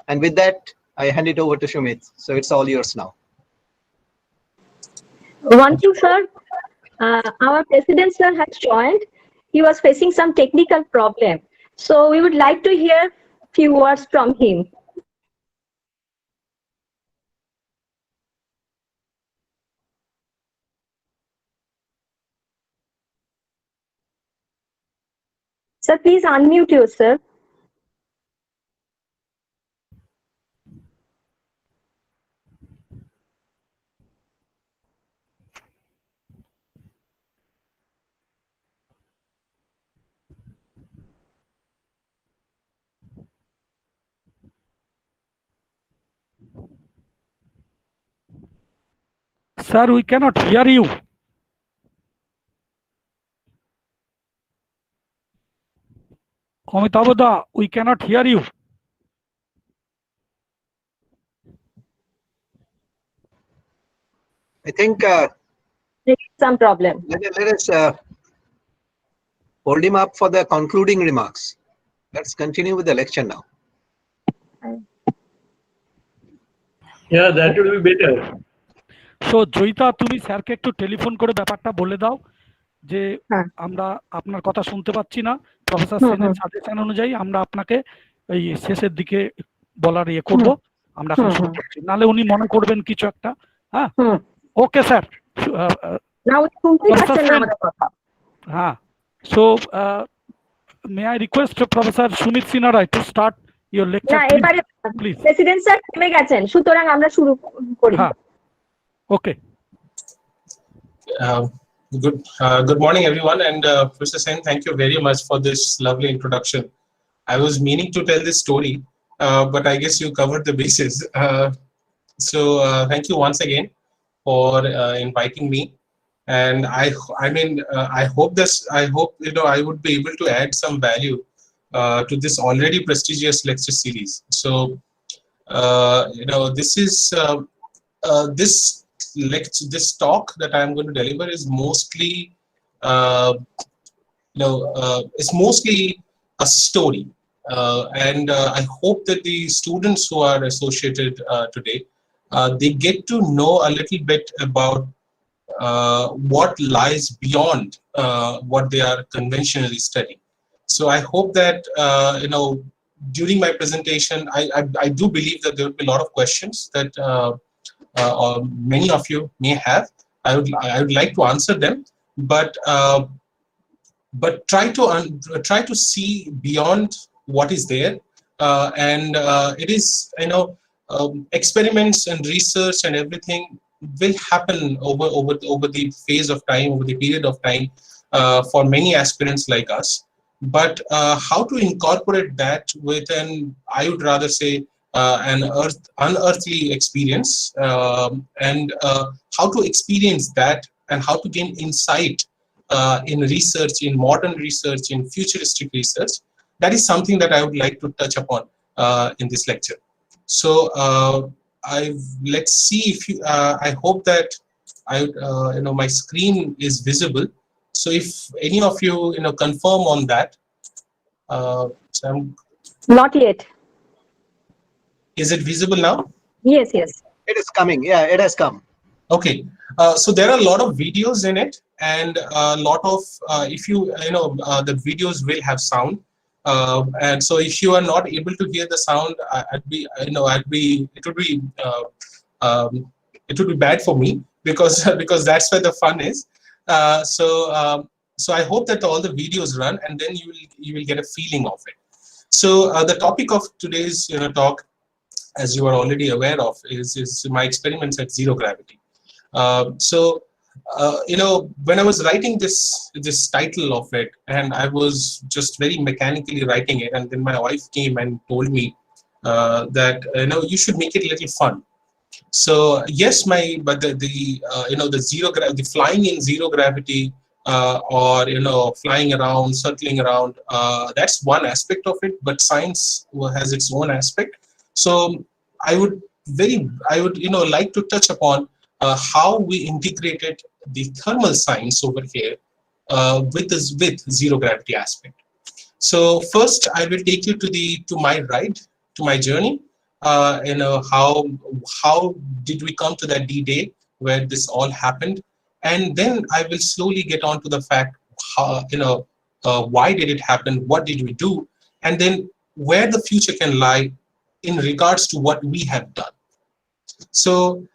S5: And with that, I hand it over to Sumit. So it's all yours now.
S1: One thing, sir, our president, sir, has joined. He was facing some technical problem. So we would like to hear a few words from him. Sir, please unmute yourself.
S2: Sir, we cannot hear you. Amitabh, we cannot hear you.
S5: I think
S1: Some problem.
S5: let us hold him up for the concluding remarks. Let's continue with the lecture now.
S3: Yeah, that will be better.
S2: So Joyita তুমি স্যারকে একটু telephone করে ব্যাপারটা বলে দাও যে আমরা আপনার কথা শুনতে পাচ্ছি না, প্রফেসর সেনের সাজেশন অনুযায়ী আমরা আপনাকে এই শেষের দিকে বলার ইয়ে করব, আমরা এখন শুরু করছি, নালে উনি মনে করবেন কিছু একটা। হ্যাঁ, ওকে স্যার। হ্যাঁ, so may I request Professor Sumit Sinha Ray to start your lecture, please.
S1: President sir থেমে গেছেন, সুতরাং আমরা শুরু করি।
S2: হ্যাঁ, okay.
S7: Good morning, everyone, and Professor Sen, thank you very much for this lovely introduction. I was meaning to tell this story, but I guess you covered the bases. So thank you once again for inviting me. And I hope I would be able to add some value to this already prestigious lecture series. So this is this talk that I am going to deliver is mostly it's mostly a story. and I hope that the students who are associated today, they get to know a little bit about what lies beyond what they are conventionally studying. So I hope that during my presentation, I do believe that there will be a lot of questions that many of you may have. I would like to answer them, but try to see beyond what is there, and it is experiments and research and everything will happen over the phase of time, over the period of time, for many aspirants like us. But how to incorporate that with I would rather say an unearthly experience, and how to experience that and how to gain insight in research, in modern research, in futuristic research, that is something that I would like to touch upon in this lecture. So let's see if you, I hope that my screen is visible. So if any of you confirm on that.
S1: Not yet.
S7: Is it visible now?
S1: Yes, yes.
S5: It is coming. Yeah, it has come.
S7: Okay, so there are a lot of videos in it, and a lot of if you the videos will have sound, and so if you are not able to hear the sound, it would be bad for me, because because that's where the fun is. So I hope that all the videos run, and then you will get a feeling of it. So the topic of today's talk, as you are already aware of, is my experiments at zero gravity. When I was writing this title of it, and I was just very mechanically writing it, and then my wife came and told me that you should make it a little fun. So yes, but the flying in zero gravity, or flying around, circling around, that's one aspect of it, but science has its own aspect. So I would like to touch upon how we integrated the thermal science over here with zero gravity aspect. So first, I will take you to my ride, to my journey. How did we come to that D-Day where this all happened, and then I will slowly get on to the fact how why did it happen, what did we do, and then where the future can lie in regards to what we have done. So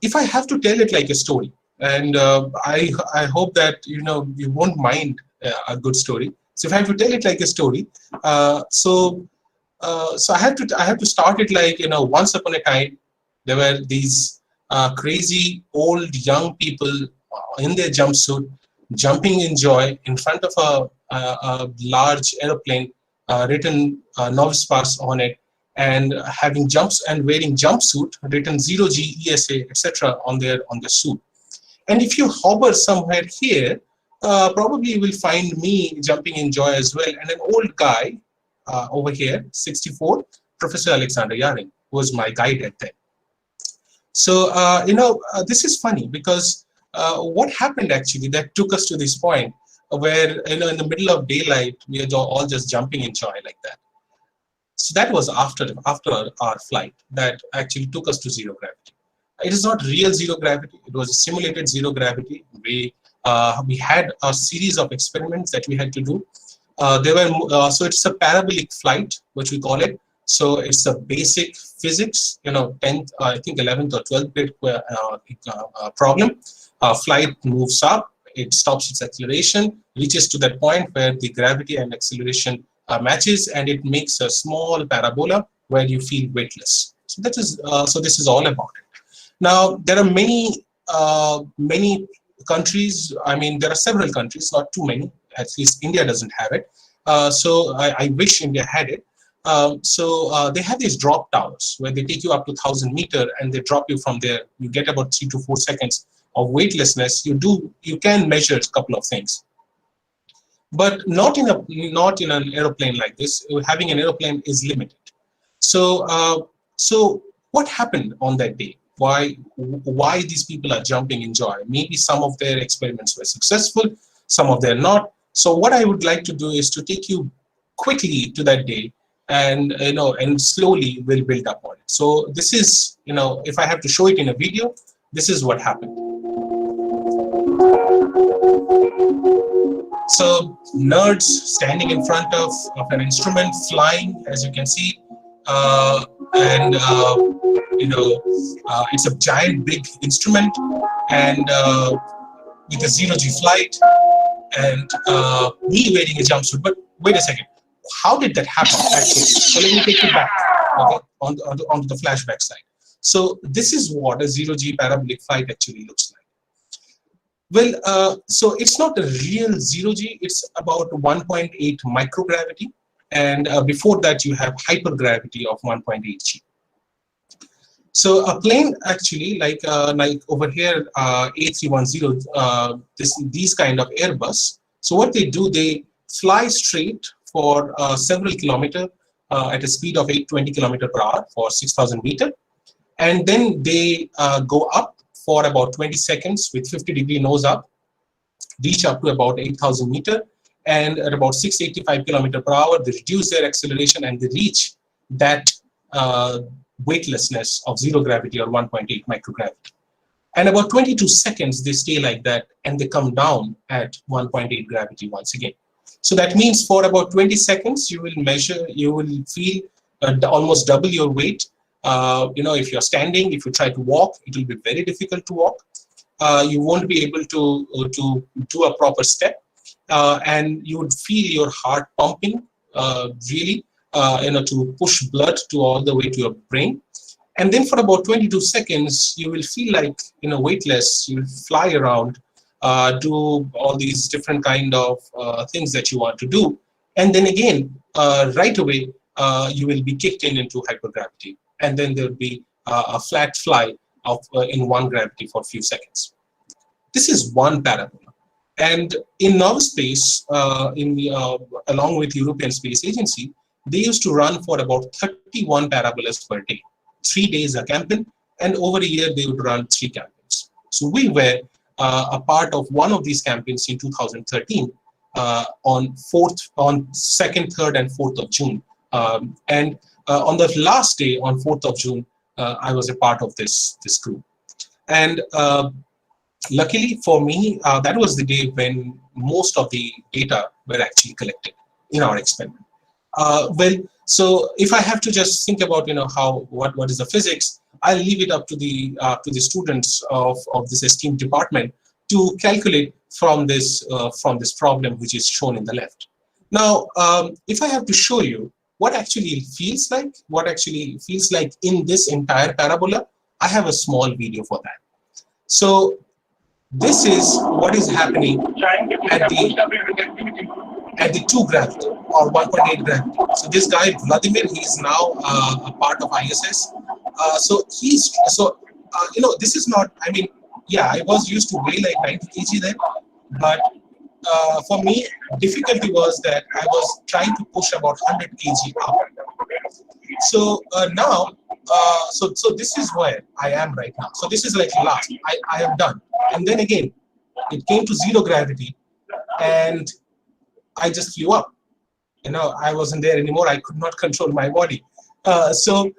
S7: if I have to tell it like a story, and I hope that you won't mind a good story. So if I have to tell it like a story, so I have to start it like once upon a time there were these crazy old young people in their jumpsuit, jumping in joy in front of a large aeroplane, written novice pass on it, and having jumps and wearing jumpsuit written 0G ESA etc. on their suit. And if you hover somewhere here, probably you will find me jumping in joy as well, and an old guy over here, 64, Professor Alexander Yaring, was my guide at that. So this is funny, because what happened actually that took us to this point where in the middle of daylight we are all just jumping in joy like that. So that was after our flight that actually took us to zero gravity. It is not real zero gravity; it was a simulated zero gravity. We had a series of experiments that we had to do. So it's a parabolic flight, which we call it. So it's a basic physics, 10th, I think 11th or 12th grade problem. Flight moves up, it stops its acceleration, reaches to that point where the gravity and acceleration matches, and it makes a small parabola where you feel weightless. So that is so this is all about it. Now there are many countries. I mean, there are several countries, not too many. At least India doesn't have it. So I wish India had it. They have these drop towers where they take you up to 1,000 meters and they drop you from there. You get about 3 to 4 seconds of weightlessness. You can measure a couple of things, but not in an aeroplane like this. Having an aeroplane is limited. So what happened on that day? Why these people are jumping in joy? Maybe some of their experiments were successful, some of them not. So what I would like to do is to take you quickly to that day, and and slowly will build up on it. So this is, if I have to show it in a video, this is what happened. So nerds standing in front of an instrument, flying, as you can see, and it's a giant big instrument, and with a 0G flight, and me wearing a jumpsuit. But wait a second, how did that happen actually? So let me take you back, okay, onto the flashback side. So this is what a 0G parabolic flight actually looks like. Well, so it's not a real 0G, it's about 1.8 microgravity, and before that you have hypergravity of 1.8 G. So a plane actually, like over here, A310, these kind of Airbus. So what they do, they fly straight for several kilometers at a speed of 820 km per hour for 6,000 meters, and then they go up for about 20 seconds with 50-degree nose up, reach up to about 8,000 meters, and at about 685 km per hour, they reduce their acceleration and they reach that weightlessness of zero gravity or 1.8 microgravity. And about 22 seconds, they stay like that and they come down at 1.8 gravity once again. So that means for about 20 seconds, you will feel almost double your weight. If you're standing, if you try to walk, it will be very difficult to walk. You won't be able to do a proper step, and you would feel your heart pumping really, to push blood to all the way to your brain. And then for about 22 seconds, you will feel like weightless. You will fly around, do all these different kind of things that you want to do, and then again, right away, you will be kicked into hypergravity. And then there will be a flat fly in one gravity for a few seconds. This is one parabola. And in Nova Space, along with European Space Agency, they used to run for about 31 parabolas per day. 3 days a campaign, and over a year they would run 3 campaigns. So we were a part of one of these campaigns in 2013 on 2nd, 3rd, and 4th of June. On the last day, on 4th of June, I was a part of this crew. And luckily for me, that was the day when most of the data were actually collected in our experiment. So if I have to just think about what is the physics, I'll leave it up to the students of this esteemed department to calculate from this problem which is shown in the left. Now, if I have to show you what actually feels like, in this entire parabola, I have a small video for that. So this is what is happening at the 2 gravity or 1.8 gravity. So this guy Vladimir, he's now a part of ISS. This is not. I mean, yeah, I was used to weigh like 90 kg then, but for me, difficulty was that I was trying to push about 100 kg up. So now, so this is where I am right now. So this is like last. I have done, and then again, it came to 0 gravity, and I just flew up. I wasn't there anymore. I could not control my body. So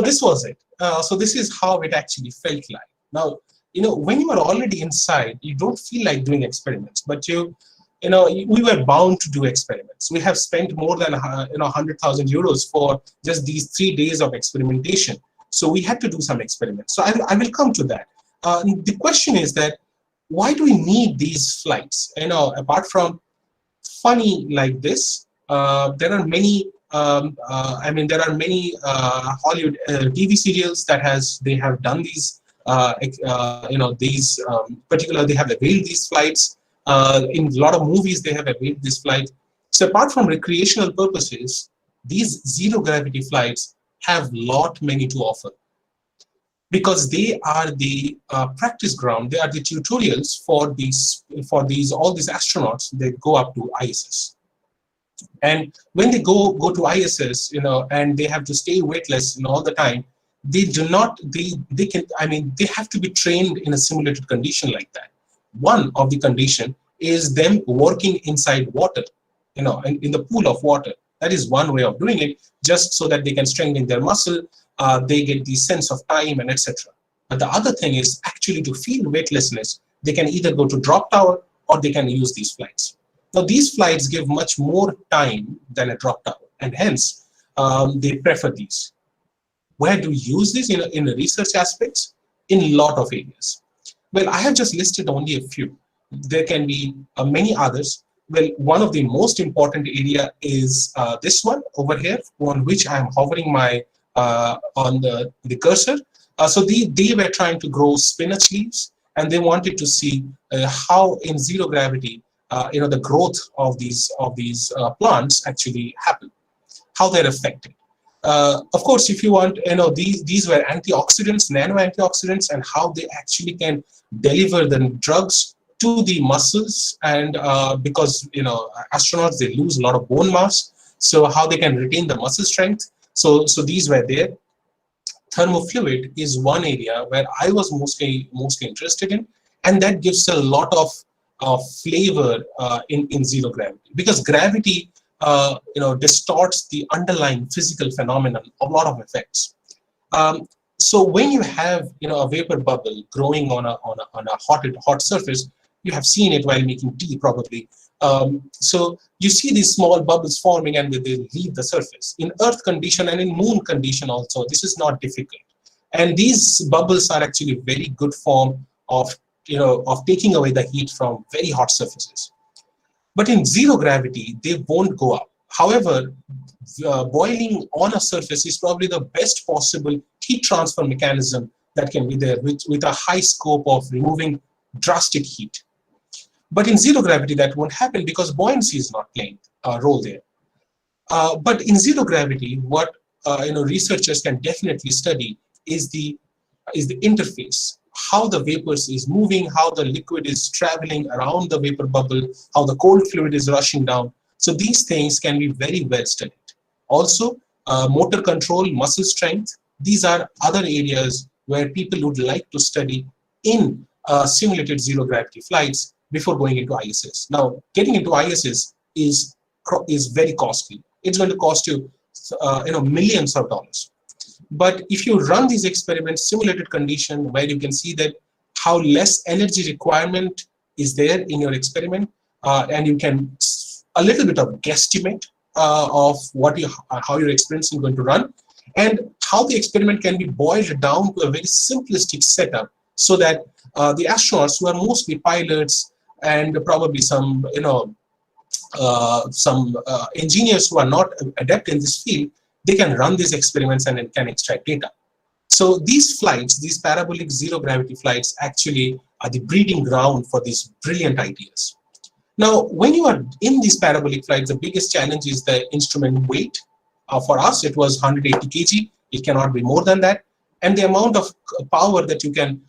S7: this was it. So this is how it actually felt like. Now, when you are already inside, you don't feel like doing experiments, but we were bound to do experiments. We have spent more than 100,000 euros for just these 3 days of experimentation. So we had to do some experiments. So I will come to that. The question is that why do we need these flights? Apart from funny like this, there are many. There are many Hollywood TV serials that they have done these. Particular they have availed these flights. In a lot of movies, they have availed this flight. So apart from recreational purposes, these 0 gravity flights have many to offer, because they are the practice ground. They are the tutorials for all these astronauts. They go up to ISS, and when they go to ISS, and they have to stay weightless all the time. They do not. They have to be trained in a simulated condition like that. One of the condition is them working inside water, in the pool of water. That is one way of doing it, just so that they can strengthen their muscle, they get the sense of time and etc. But the other thing is actually to feel weightlessness, they can either go to drop tower or they can use these flights. Now these flights give much more time than a drop tower, and hence they prefer these. Where do we use this in the research aspects? In a lot of areas. Well, I have just listed only a few. There can be many others. Well, one of the most important area is this one over here, on which I am hovering my on the cursor. So they were trying to grow spinach leaves, and they wanted to see how in zero gravity, the growth of these plants actually happen, how they're affected. Of course, if you want, these were antioxidants, nano antioxidants, and how they actually can deliver the drugs to the muscles, and because astronauts, they lose a lot of bone mass, so how they can retain the muscle strength. So these were there. Thermofluid is one area where I was mostly interested in, and that gives a lot of flavor in zero gravity, because gravity distorts the underlying physical phenomenon, a lot of effects. So when you have a vapor bubble growing on a hot surface, you have seen it while making tea probably. So you see these small bubbles forming and they leave the surface. In Earth condition and in Moon condition also, this is not difficult. And these bubbles are actually very good form of taking away the heat from very hot surfaces. But in zero gravity, they won't go up. However, boiling on a surface is probably the best possible heat transfer mechanism that can be there with a high scope of removing drastic heat. But in zero gravity, that won't happen because buoyancy is not playing a role there. But in zero gravity, what researchers can definitely study is the interface, how the vapors is moving, how the liquid is traveling around the vapor bubble, how the cold fluid is rushing down. So these things can be very well studied. Also, motor control, muscle strength, these are other areas where people would like to study in simulated zero gravity flights before going into ISS. Now, getting into ISS is very costly. It's going to cost you millions of dollars. But if you run these experiments, simulated condition, where you can see that how less energy requirement is there in your experiment, and you can a little bit of guesstimate of how your experiment is going to run, and how the experiment can be boiled down to a very simplistic setup, so that the astronauts, who are mostly pilots and probably some engineers who are not adept in this field, they can run these experiments and can extract data. So these flights, these parabolic zero gravity flights, actually are the breeding ground for these brilliant ideas. Now, when you are in these parabolic flights, the biggest challenge is the instrument weight. For us, it was 180 kg. It cannot be more than that. And the amount of power that you can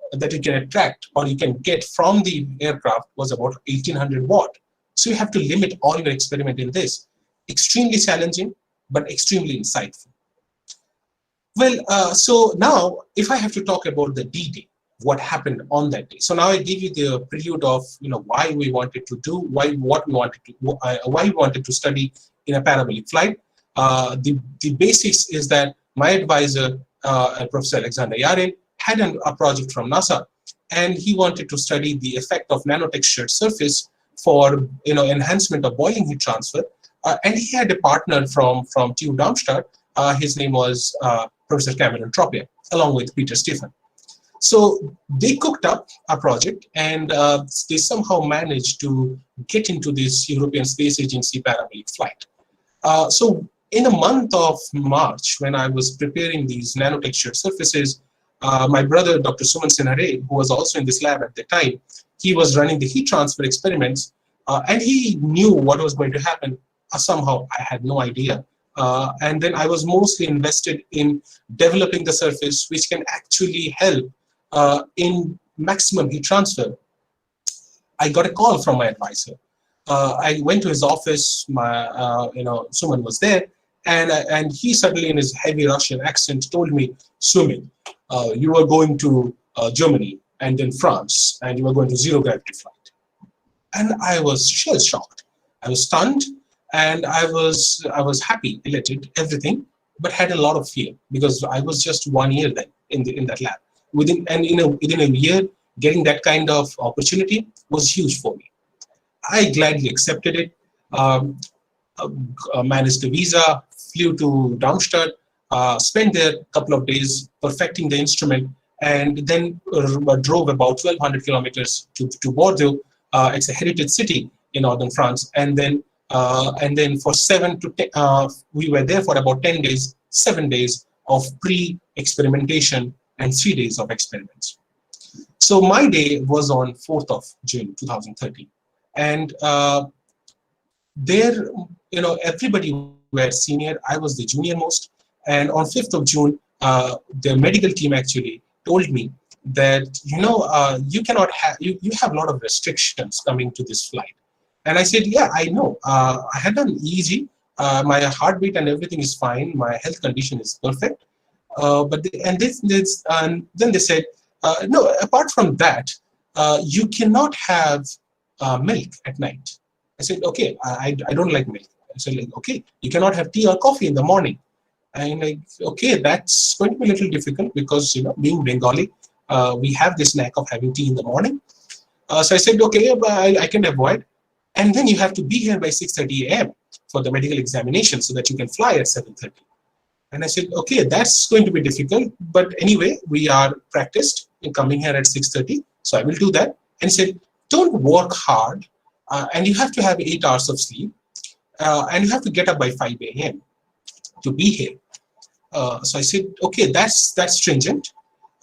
S7: attract or you can get from the aircraft was about 1800 watt. So you have to limit all your experiment in this. Extremely challenging, but extremely insightful. Well, so now if I have to talk about the D-Day, what happened on that day. So now I give you the prelude of why we wanted to do, why we wanted to study in a parabolic flight. The basics is that my advisor, Professor Alexander Yarin, had a project from NASA, and he wanted to study the effect of nanotextured surface for enhancement of boiling heat transfer. And he had a partner from TU Darmstadt. His name was Professor Cameron Tropia, along with Peter Stephen. So they cooked up a project, and they somehow managed to get into this European Space Agency parabolic flight. So in the month of March, when I was preparing these nanotextured surfaces, my brother, Dr. Sumit Sinha Ray, who was also in this lab at the time, he was running the heat transfer experiments, and he knew what was going to happen. Somehow I had no idea. And then I was mostly invested in developing the surface, which can actually help in maximum heat transfer. I got a call from my advisor. I went to his office. Suman was there, and he suddenly, in his heavy Russian accent, told me, "Sumit, you are going to Germany and then France, and you are going to zero gravity flight." And I was shell shocked. I was stunned, And I was happy, elated, everything, but had a lot of fear because I was just 1 year then in that lab. Within a year, getting that kind of opportunity was huge for me. I gladly accepted it. Managed the visa, flew to Darmstadt, spent there a couple of days perfecting the instrument, and then drove about 1,200 kilometers to Bordeaux. It's a heritage city in northern France, and then for 7 to 10, we were there for about 10 days, 7 days of pre-experimentation and 3 days of experiments. So my day was on 4th of June 2013, and there, everybody were senior. I was the junior most, and on 5th of June, the medical team actually told me that you cannot have you have a lot of restrictions coming to this flight. And I said, yeah, I know. I had done EEG. My heartbeat and everything is fine. My health condition is perfect. But then they said, no. Apart from that, you cannot have milk at night. I said, okay, I don't like milk. I said, like, okay, you cannot have tea or coffee in the morning. And like, okay, that's going to be a little difficult because being Bengali, we have this knack of having tea in the morning. So I said, okay, but I can avoid. And then you have to be here by 6:30 a.m. for the medical examination so that you can fly at 7:30. And I said, okay, that's going to be difficult. But anyway, we are practiced in coming here at 6:30. So I will do that. And he said, don't work hard. And you have to have 8 hours of sleep. And you have to get up by 5 a.m. to be here. So I said, okay, that's stringent.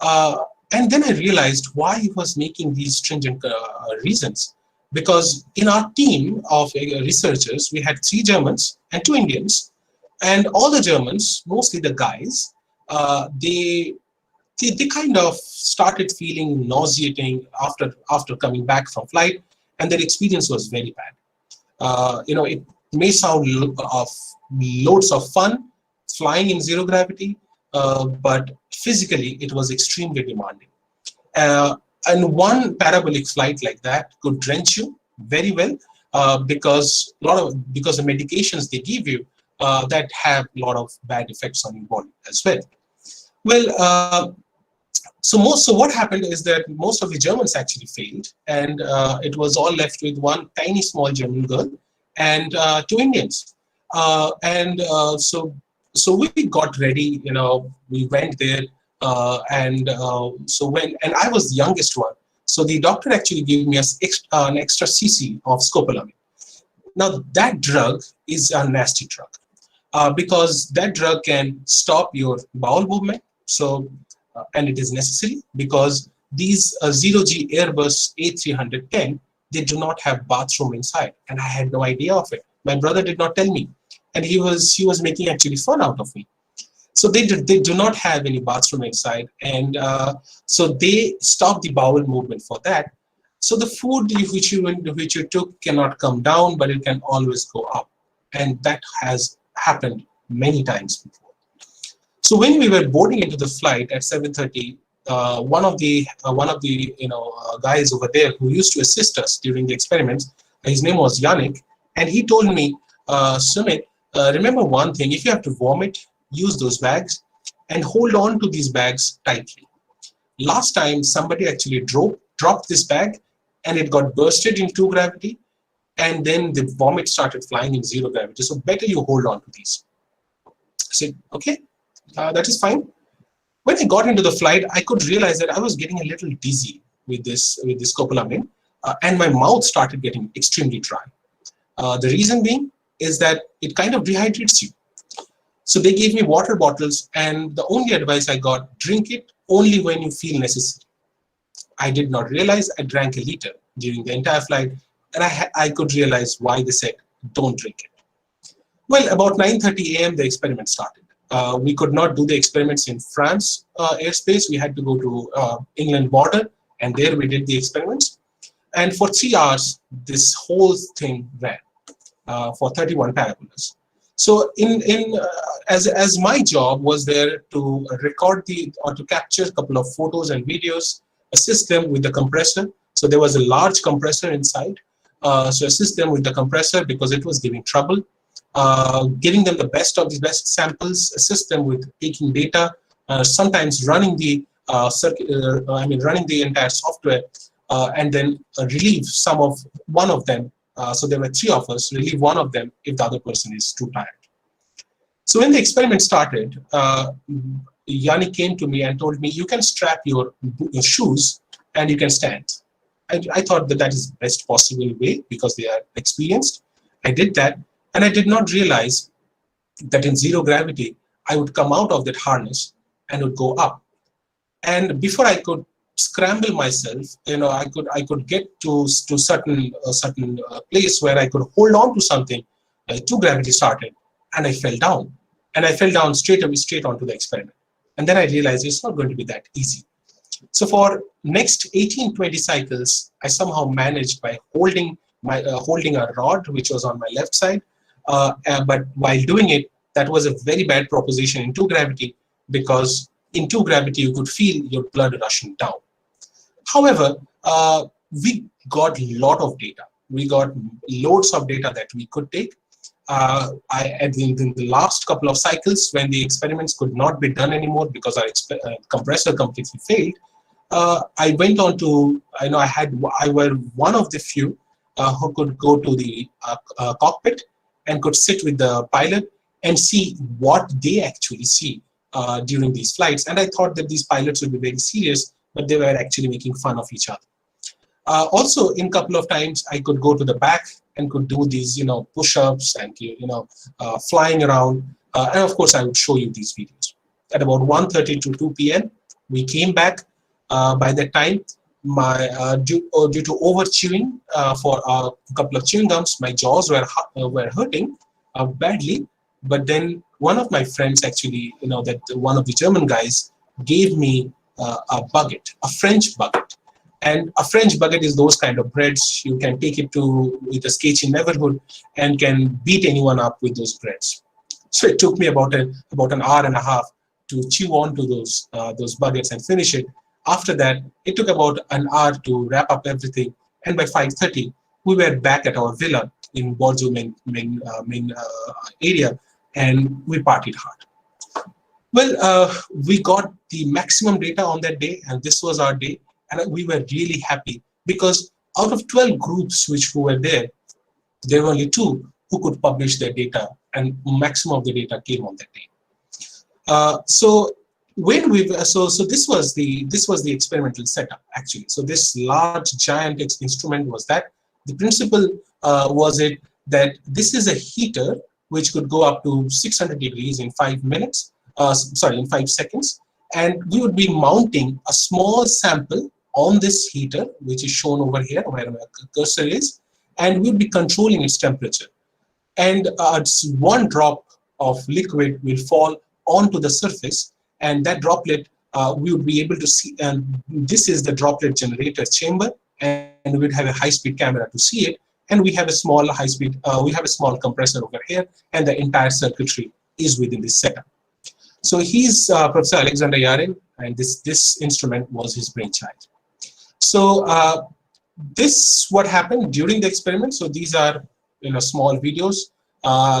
S7: And then I realized why he was making these stringent reasons. Because in our team of researchers, we had 3 Germans and 2 Indians. And all the Germans, mostly the guys, they kind of started feeling nauseating after coming back from flight. And their experience was very bad. It may sound of loads of fun, flying in zero gravity, but physically it was extremely demanding. And one parabolic flight like that could drench you very well because the medications they give you that have a lot of bad effects on your body as well. Well, so what happened is that most of the Germans actually failed, and it was all left with one tiny small German girl and 2 Indians. So we got ready. We went there. And I was the youngest one, so the doctor actually gave me an extra cc of scopolamine. Now that drug is a nasty drug because that drug can stop your bowel movement. So and it is necessary because these 0G Airbus A310, they do not have bathroom inside, and I had no idea of it. My brother did not tell me, and he was making actually fun out of me. So they do not have any bathroom inside, and so they stop the bowel movement for that. So the food which you took cannot come down, but it can always go up, and that has happened many times before. So when we were boarding into the flight at 7:30, one of the guys over there who used to assist us during the experiments, his name was Yannick, and he told me, Sumit, remember one thing: if you have to vomit, use those bags and hold on to these bags tightly. Last time somebody actually dropped this bag and it got bursted in 2 gravity, and then the vomit started flying in 0 gravity. So better you hold on to these. I said, okay, that is fine. When I got into the flight, I could realize that I was getting a little dizzy with this scopolamine, and my mouth started getting extremely dry. The reason being is that it kind of dehydrates you. So they gave me water bottles, and the only advice I got, drink it only when you feel necessary. I did not realize I drank a liter during the entire flight, and I could realize why they said, don't drink it. Well, about 9:30 a.m., the experiment started. We could not do the experiments in France airspace. We had to go to England border, and there we did the experiments. And for 3 hours, this whole thing ran for 31 parabolas. So as my job was there to record or to capture a couple of photos and videos, assist them with the compressor. So there was a large compressor inside. So assist them with the compressor because it was giving trouble. giving them the best of the best samples, assist them with taking data, sometimes running the running the entire software, and then relieve one of them. So there were 3 of us, relieve one of them if the other person is too tired. So when the experiment started, Yanni came to me and told me, you can strap your shoes and you can stand. I thought that is the best possible way because they are experienced. I did that, and I did not realize that in zero gravity, I would come out of that harness and would go up. And before I could scramble myself, I could get to certain place where I could hold on to something. 2 gravity started, and I fell down. And I fell down straight onto the experiment. And then I realized it's not going to be that easy. So for next 18-20 cycles, I somehow managed by holding a rod, which was on my left side. But while doing it, that was a very bad proposition in 2 gravity, because in 2 gravity, you could feel your blood rushing down. However, we got a lot of data. We got loads of data that we could take. In the last couple of cycles, when the experiments could not be done anymore because our compressor completely failed, I went on to, I was one of the few who could go to the cockpit and could sit with the pilot and see what they actually see during these flights. And I thought that these pilots would be very serious, but they were actually making fun of each other. Also, in a couple of times, I could go to the back and could do these, push-ups and, flying around. And of course, I would show you these videos. At about 1:30 to 2 p.m., we came back. By that time, due to over-chewing for a couple of chewing gums, my jaws were hurting badly. But then one of my friends actually, one of the German guys gave me a bucket, a French bucket. And a French baguette is those kind of breads. You can take it with a sketchy neighborhood and can beat anyone up with those breads. So it took me about an hour and a half to chew onto those baguettes and finish it. After that, it took about an hour to wrap up everything. And by 5:30, we were back at our villa in Bordeaux main area, and we partied hard. Well, we got the maximum data on that day, and this was our day. And we were really happy because out of 12 groups which were there were only 2 who could publish their data, and maximum of the data came on that day. So this was the experimental setup actually. So this large giant instrument was that. The principle was it that this is a heater which could go up to 600 degrees in 5 minutes. In 5 seconds, and we would be mounting a small sample on this heater, which is shown over here where my cursor is, and we'll be controlling its temperature. And one drop of liquid will fall onto the surface, and that droplet we would be able to see. And this is the droplet generator chamber, and we'd have a high-speed camera to see it. And we have a small we have a small compressor over here, and the entire circuitry is within this setup. So he's Professor Alexander Yaren, and this instrument was his brainchild. So this what happened during the experiment. So these are small videos.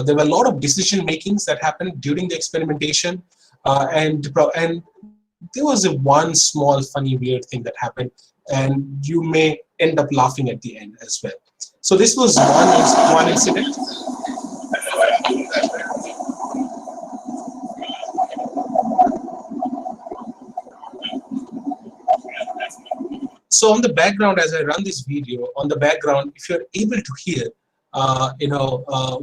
S7: There were a lot of decision makings that happened during the experimentation, and there was one small funny weird thing that happened, and you may end up laughing at the end as well. So this was one incident. So on the background, as I run this video, on the background, if you're able to hear,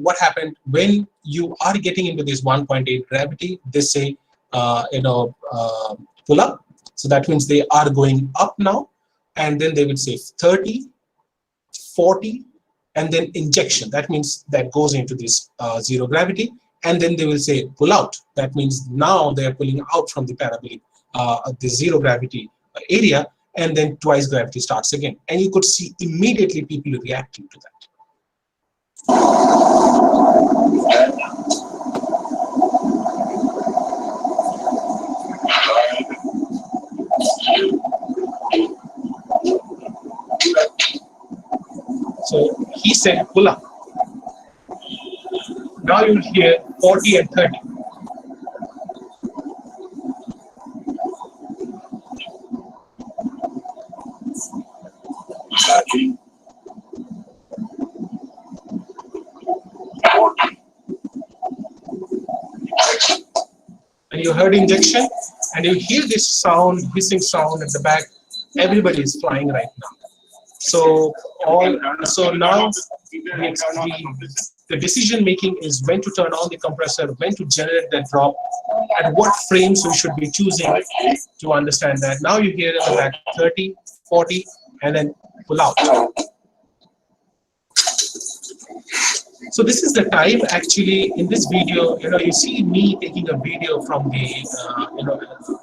S7: what happened when you are getting into this 1.8 gravity, they say, pull up. So that means they are going up now, and then they will say 30, 40, and then injection. That means that goes into this zero gravity, and then they will say pull out. That means now they are pulling out from the parabolic, the zero gravity area. And then twice gravity starts again. And you could see immediately people reacting to that. So he said, pull up. Now you hear 40 and 30. And you heard injection, and you hear this sound, hissing sound at the back. Everybody is flying right now. So now the decision making is when to turn on the compressor, when to generate that drop, at what frames we should be choosing to understand that. Now you hear in the back 30, 40, and then pull out. So this is the time actually in this video, you see me taking a video from the,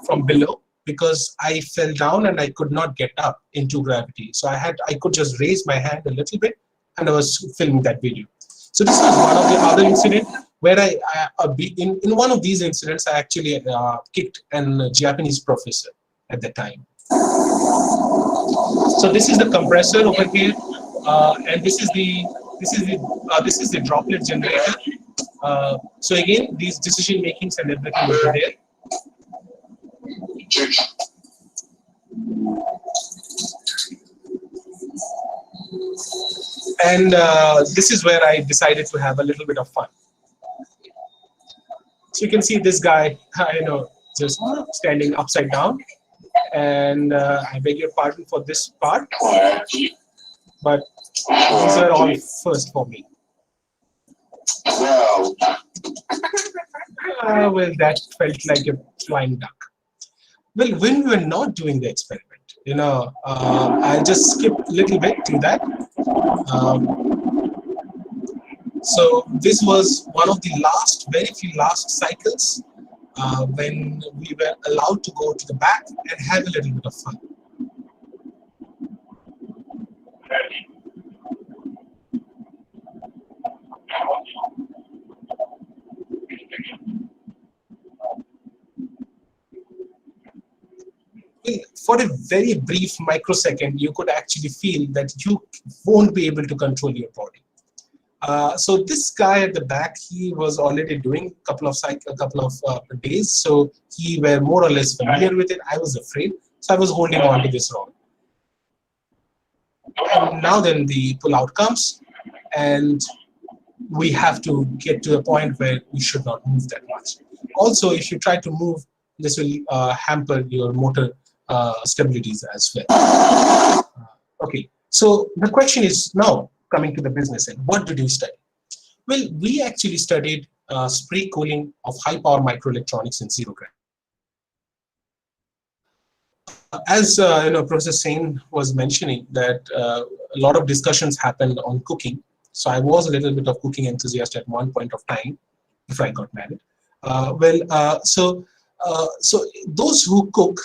S7: from below, because I fell down and I could not get up into gravity. So I could just raise my hand a little bit and I was filming that video. So this was one of the other incidents where in one of these incidents, I actually kicked a Japanese professor at the time. So this is the compressor over here, and this is the droplet generator. So again, these decision makings and everything over there. And this is where I decided to have a little bit of fun. So you can see this guy, just standing upside down. And I beg your pardon for this part, but these are all first for me. Well, that felt like a flying duck. Well, when we were not doing the experiment, I'll just skip a little bit to that. So this was one of the very few last cycles when we were allowed to go to the back and have a little bit of fun. For a very brief microsecond, you could actually feel that you won't be able to control your body. So this guy at the back, he was already doing a couple of days, so he were more or less familiar with it. I was afraid, so I was holding on to this rod. And now then the pull-out comes, and we have to get to a point where we should not move that much. Also, if you try to move, this will hamper your motor stabilities as well. Okay, so the question is now coming to the business end. What did we study? Well, we actually studied spray cooling of high power microelectronics in zero gravity. As Professor Sen was mentioning that a lot of discussions happened on cooking. So I was a little bit of cooking enthusiast at one point of time before I got married. So those who cook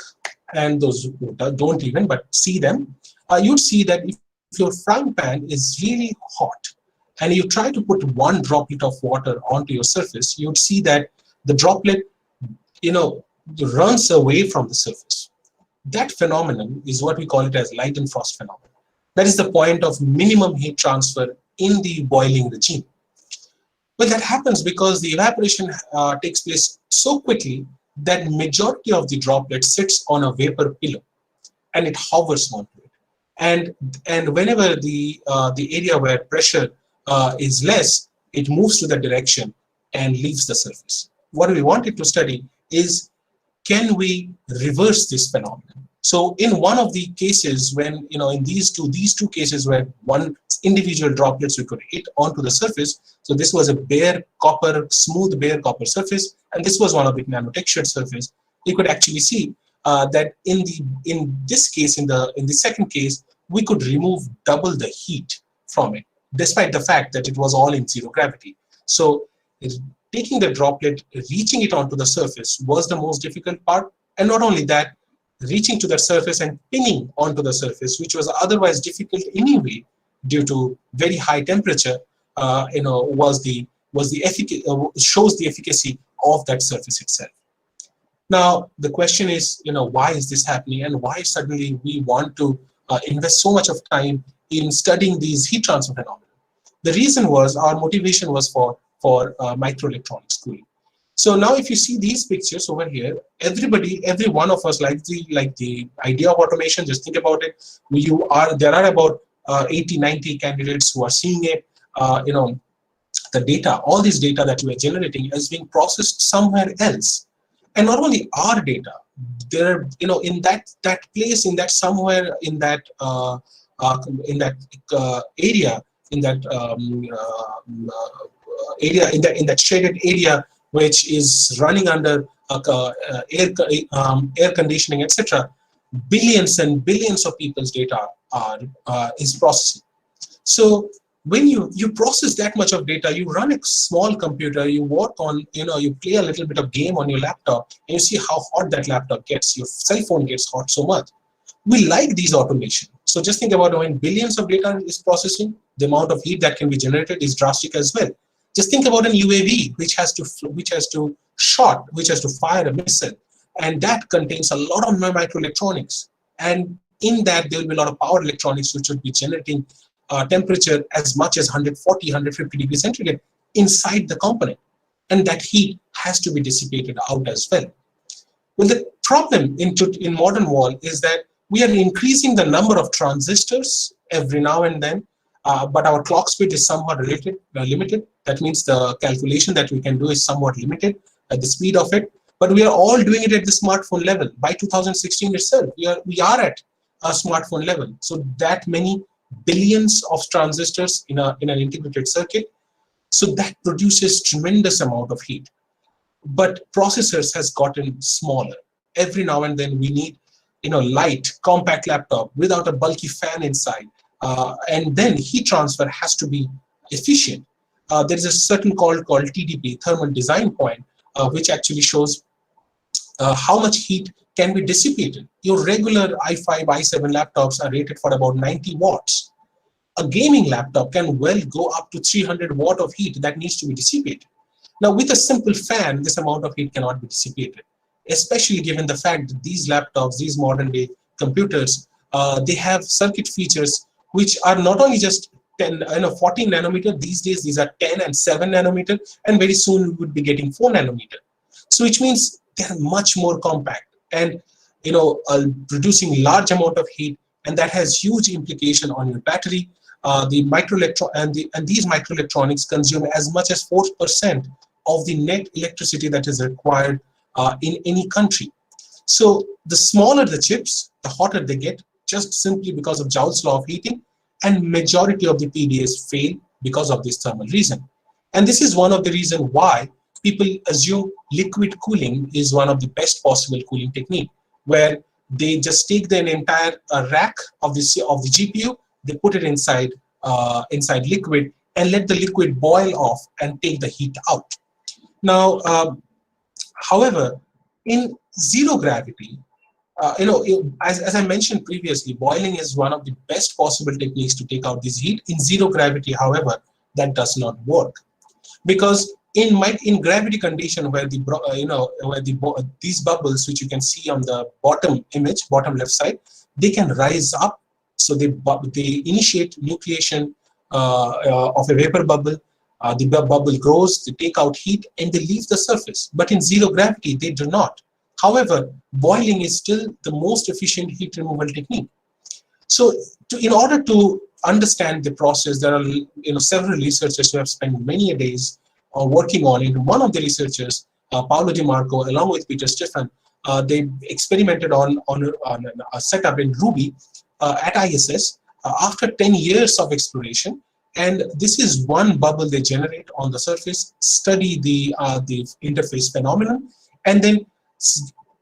S7: and those who don't even, but see them, you'd see that if your frying pan is really hot and you try to put one droplet of water onto your surface, you'd see that the droplet, runs away from the surface. That phenomenon is what we call it as light and frost phenomenon. That is the point of minimum heat transfer in the boiling regime. Well, that happens because the evaporation takes place so quickly that majority of the droplet sits on a vapor pillow and it hovers onto it. And whenever the area where pressure is less, it moves to the direction and leaves the surface. What we wanted to study is, can we reverse this phenomenon? So in one of the cases when, in these two cases where one individual droplets we could hit onto the surface, so this was a smooth bare copper surface, and this was one of the nanotextured surface, we could actually see that in this case, in the second case, we could remove double the heat from it, despite the fact that it was all in zero gravity. So taking the droplet, reaching it onto the surface was the most difficult part, and not only that, reaching to the surface and pinning onto the surface, which was otherwise difficult anyway due to very high temperature, shows the efficacy of that surface itself. Now the question is, why is this happening, and why suddenly we want to invest so much of time in studying these heat transfer phenomena? The reason was our motivation was for for microelectronics cooling. So now if you see these pictures over here, every one of us like the idea of automation. Just think about it. There are about 80, 90 candidates who are seeing it. The data, all this data that we are generating is being processed somewhere else. And not only our data, there, in that place, in that somewhere, in that area, in that shaded area, which is running under air conditioning, etc. Billions and billions of people's data is processing. So when you process that much of data, you run a small computer, you work on, you play a little bit of game on your laptop, and you see how hot that laptop gets. Your cell phone gets hot so much. We like these automation. So just think about when billions of data is processing, the amount of heat that can be generated is drastic as well. Just think about an UAV which has to fire a missile, and that contains a lot of microelectronics. And in that, there will be a lot of power electronics which would be generating temperature as much as 140, 150 degrees centigrade inside the component. And that heat has to be dissipated out as well. Well, the problem in modern world is that we are increasing the number of transistors every now and then, but our clock speed is somewhat limited. That means the calculation that we can do is somewhat limited at the speed of it. But we are all doing it at the smartphone level. By 2016 itself, we are at a smartphone level. So that many billions of transistors in an integrated circuit. So that produces tremendous amount of heat. But processors has gotten smaller. Every now and then we need, light, compact laptop without a bulky fan inside. And then heat transfer has to be efficient. There is a certain called TDP, thermal design point, which actually shows how much heat can be dissipated. Your regular i5, i7 laptops are rated for about 90 watts. A gaming laptop can well go up to 300 watt of heat that needs to be dissipated. Now, with a simple fan, this amount of heat cannot be dissipated, especially given the fact that these laptops, these modern day computers, they have circuit features which are not only just 14 nanometer. These days, these are 10 and 7 nanometer, and very soon we would be getting 4 nanometer. So which means they are much more compact and producing large amount of heat, and that has huge implication on your battery. These microelectronics consume as much as 4% of the net electricity that is required in any country. So the smaller the chips, the hotter they get, just simply because of Joule's law of heating, and majority of the PDAs fail because of this thermal reason. And this is one of the reasons why people assume liquid cooling is one of the best possible cooling technique, where they just take the entire rack of the GPU, they put it inside liquid and let the liquid boil off and take the heat out. Now, however, in zero gravity, as I mentioned previously, boiling is one of the best possible techniques to take out this heat. In zero gravity, however, that does not work, because in gravity condition where these bubbles, which you can see on the bottom image, bottom left side, they can rise up. So they initiate nucleation of a vapor bubble. The bubble grows, they take out heat, and they leave the surface. But in zero gravity, they do not. However, boiling is still the most efficient heat removal technique. So in order to understand the process, there are several researchers who have spent many days working on it. One of the researchers, Paolo Di Marco, along with Peter Stephan, they experimented on a setup in Ruby at ISS after 10 years of exploration. And this is one bubble they generate on the surface, study the interface phenomenon, and then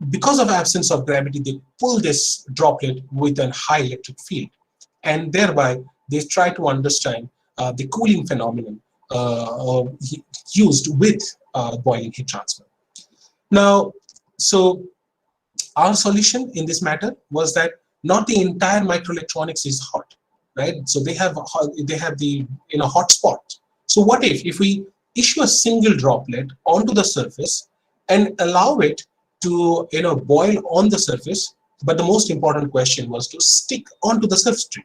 S7: because of absence of gravity, they pull this droplet with a high electric field, and thereby they try to understand the cooling phenomenon used with boiling heat transfer. Now, so our solution in this matter was that not the entire microelectronics is hot, right? So they have the hot spot. So what if we issue a single droplet onto the surface and allow it to boil on the surface, but the most important question was to stick onto the substrate,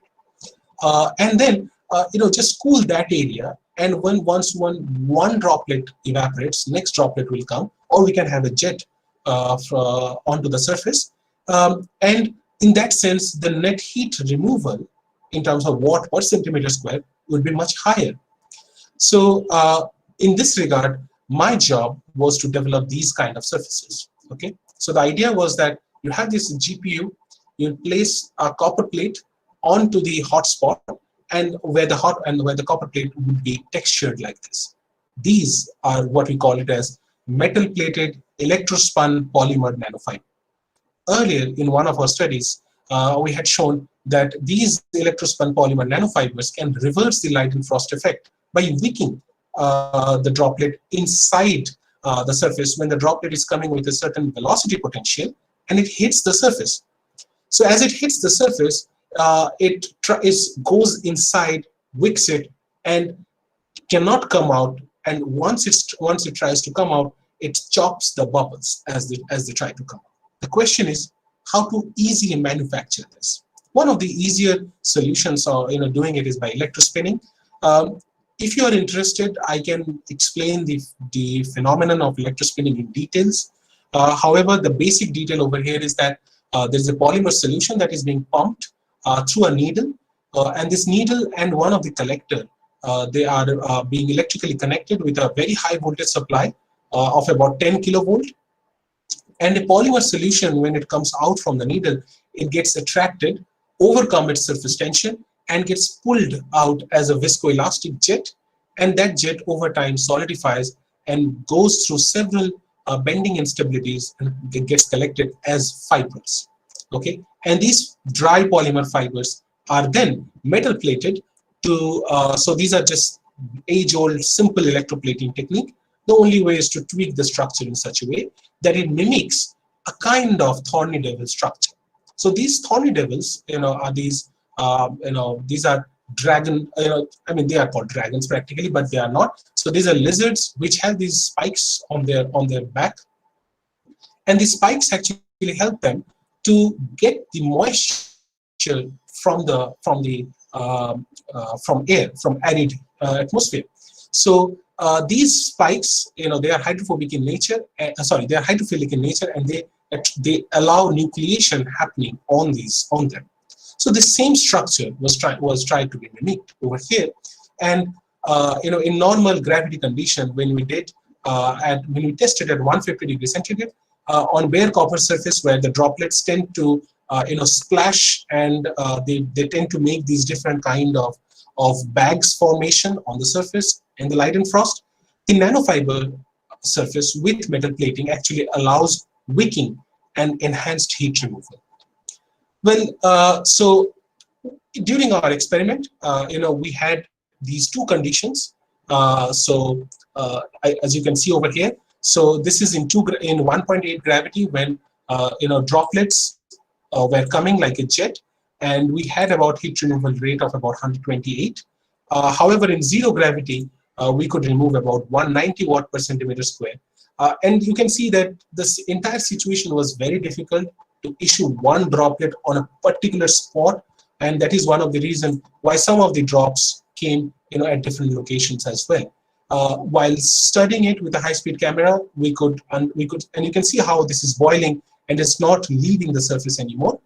S7: and then just cool that area And when once one droplet evaporates, next droplet will come, or we can have a jet onto the surface. And in that sense, the net heat removal in terms of watt per centimeter square would be much higher. So in this regard, my job was to develop these kind of surfaces. Okay, so the idea was that you have this GPU, you place a copper plate onto the hot spot, and where the copper plate would be textured like this. These are what we call it as metal plated electrospun polymer nanofiber. Earlier in one of our studies, we had shown that these electrospun polymer nanofibers can reverse the light and frost effect by wicking the droplet inside the surface when the droplet is coming with a certain velocity potential and it hits the surface. So as it hits the surface, it goes inside, wicks it, and cannot come out. And once it tries to come out, it chops the bubbles as they try to come out. The question is how to easily manufacture this. One of the easier solutions of doing it is by electrospinning. If you are interested, I can explain the phenomenon of electrospinning in details. However, the basic detail over here is that there's a polymer solution that is being pumped through a needle, and this needle and one of the collector, they are being electrically connected with a very high voltage supply of about 10 kilovolt. And a polymer solution, when it comes out from the needle, it gets attracted, overcome its surface tension, and gets pulled out as a viscoelastic jet, and that jet over time solidifies and goes through several bending instabilities and it gets collected as fibers. Okay, and these dry polymer fibers are then metal plated to, so these are just age-old simple electroplating technique. The only way is to tweak the structure in such a way that it mimics a kind of thorny devil structure. So these thorny devils, are these, these are dragon, I mean, they are called dragons practically, but they are not. So these are lizards which have these spikes on their back, and these spikes actually help them to get the moisture from air, from arid atmosphere. So these spikes, they are hydrophobic in nature. They are hydrophilic in nature, and they allow nucleation happening on them. So the same structure was tried to be mimicked over here, and in normal gravity condition, when we tested at 150 degrees centigrade on bare copper surface where the droplets tend to splash, and they tend to make these different kind of bags formation on the surface in the light and frost. The nanofiber surface with metal plating actually allows wicking and enhanced heat removal. Well, so during our experiment, we had these two conditions. As you can see over here, so this is in 1.8 gravity when droplets were coming like a jet, and we had about heat removal rate of about 128. However, in zero gravity, we could remove about 190 watt per centimeter square. And you can see that this entire situation was very difficult to issue one droplet on a particular spot, and that is one of the reasons why some of the drops came at different locations as well. While studying it with a high-speed camera, we could, and you can see how this is boiling and it's not leaving the surface anymore,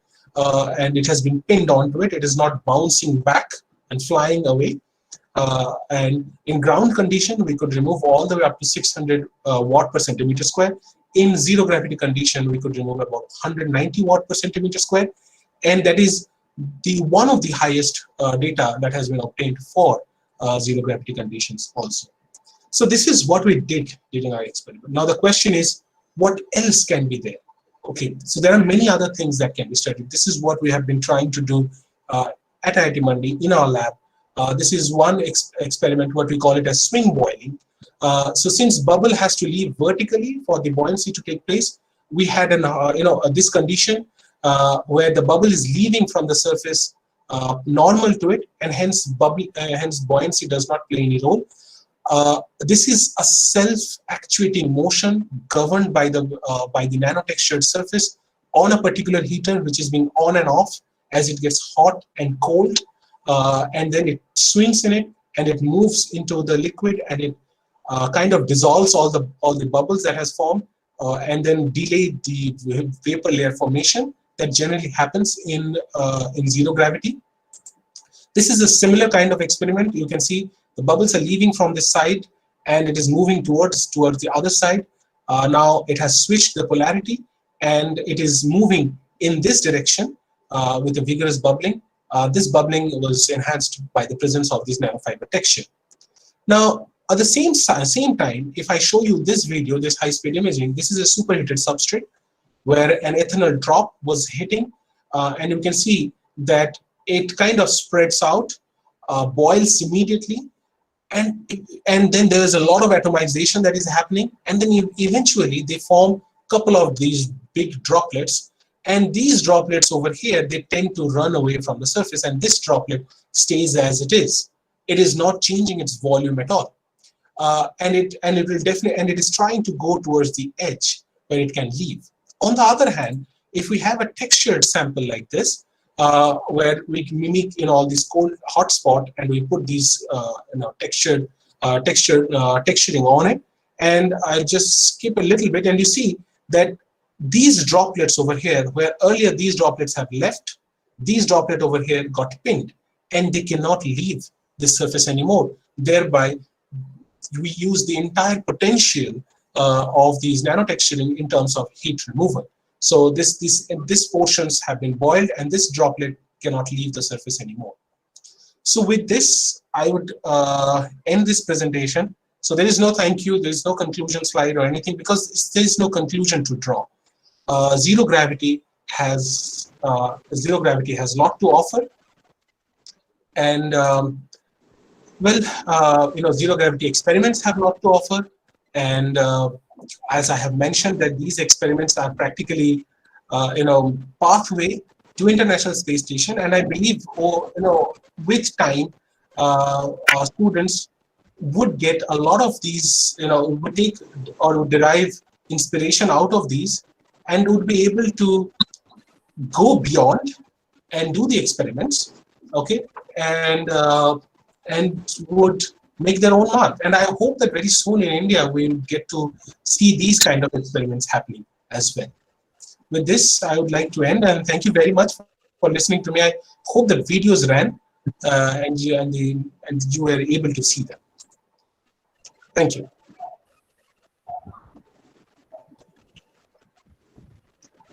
S7: and it has been pinned onto it. It is not bouncing back and flying away. And in ground condition, we could remove all the way up to 600 watt per centimeter square. In zero gravity condition, we could remove about 190 watt per centimeter square, and that is one of the highest data that has been obtained for zero gravity conditions also. So this is what we did during our experiment. Now the question is, what else can be there? Okay, so there are many other things that can be studied. This is what we have been trying to do at IIT Mandi in our lab. This is one experiment, what we call it as swing boiling. So since bubble has to leave vertically for the buoyancy to take place, we had this condition where the bubble is leaving from the surface normal to it, and hence buoyancy does not play any role. This is a self-actuating motion governed by the nanotextured surface on a particular heater, which is being on and off as it gets hot and cold, and then it swings in it and it moves into the liquid, and it kind of dissolves all the bubbles that has formed, and then delay the vapor layer formation that generally happens in zero gravity. This is a similar kind of experiment. You can see the bubbles are leaving from this side, and it is moving towards the other side. Now it has switched the polarity, and it is moving in this direction with a vigorous bubbling. This bubbling was enhanced by the presence of this nanofiber texture. Now, at the same time, if I show you this video, this high-speed imaging, this is a superheated substrate where an ethanol drop was hitting, and you can see that it kind of spreads out, boils immediately, and then there is a lot of atomization that is happening, and then eventually they form a couple of these big droplets, and these droplets over here, they tend to run away from the surface, and this droplet stays as it is. It is not changing its volume at all, and it is trying to go towards the edge where it can leave. On the other hand, if we have a textured sample like this, where we mimic all this cold hot spot, and we put these texturing on it, and I'll just skip a little bit, and you see that these droplets over here, where earlier these droplets have left, these droplets over here got pinned, and they cannot leave the surface anymore. Thereby, we use the entire potential of these nanotexturing in terms of heat removal. So these portions have been boiled, and this droplet cannot leave the surface anymore. So with this, I would end this presentation. So there is no thank you, there is no conclusion slide or anything, because there is no conclusion to draw. Zero gravity has a lot to offer, and zero gravity experiments have a lot to offer, and as I have mentioned, that these experiments are practically, pathway to International Space Station, and I believe, with time, our students would get a lot of these, would take or would derive inspiration out of these, and would be able to go beyond and do the experiments, okay, and would make their own mark. And I hope that very soon in India we'll get to see these kind of experiments happening as well. With this, I would like to end, and thank you very much for listening to me. I hope the videos ran and you were able to see them. Thank you.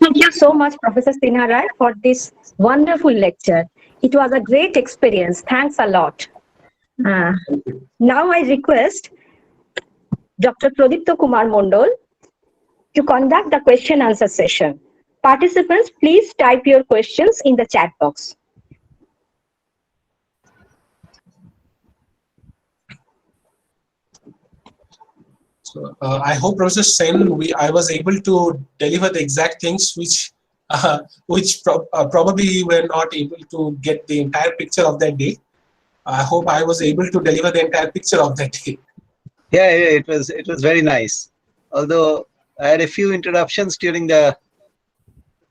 S1: Thank you so much, Professor Sinha Ray, for this wonderful lecture. It was a great experience. Thanks a lot. Now I request Dr. Pradipta Kumar Mondol to conduct the question answer session. Participants, please type your questions in the chat box.
S7: So I hope, Professor Sen, I was able to deliver the exact things which probably you were not able to get the entire picture of that day. I hope I was able to deliver the entire picture of that day.
S5: Yeah, it was very nice. Although I had a few interruptions during the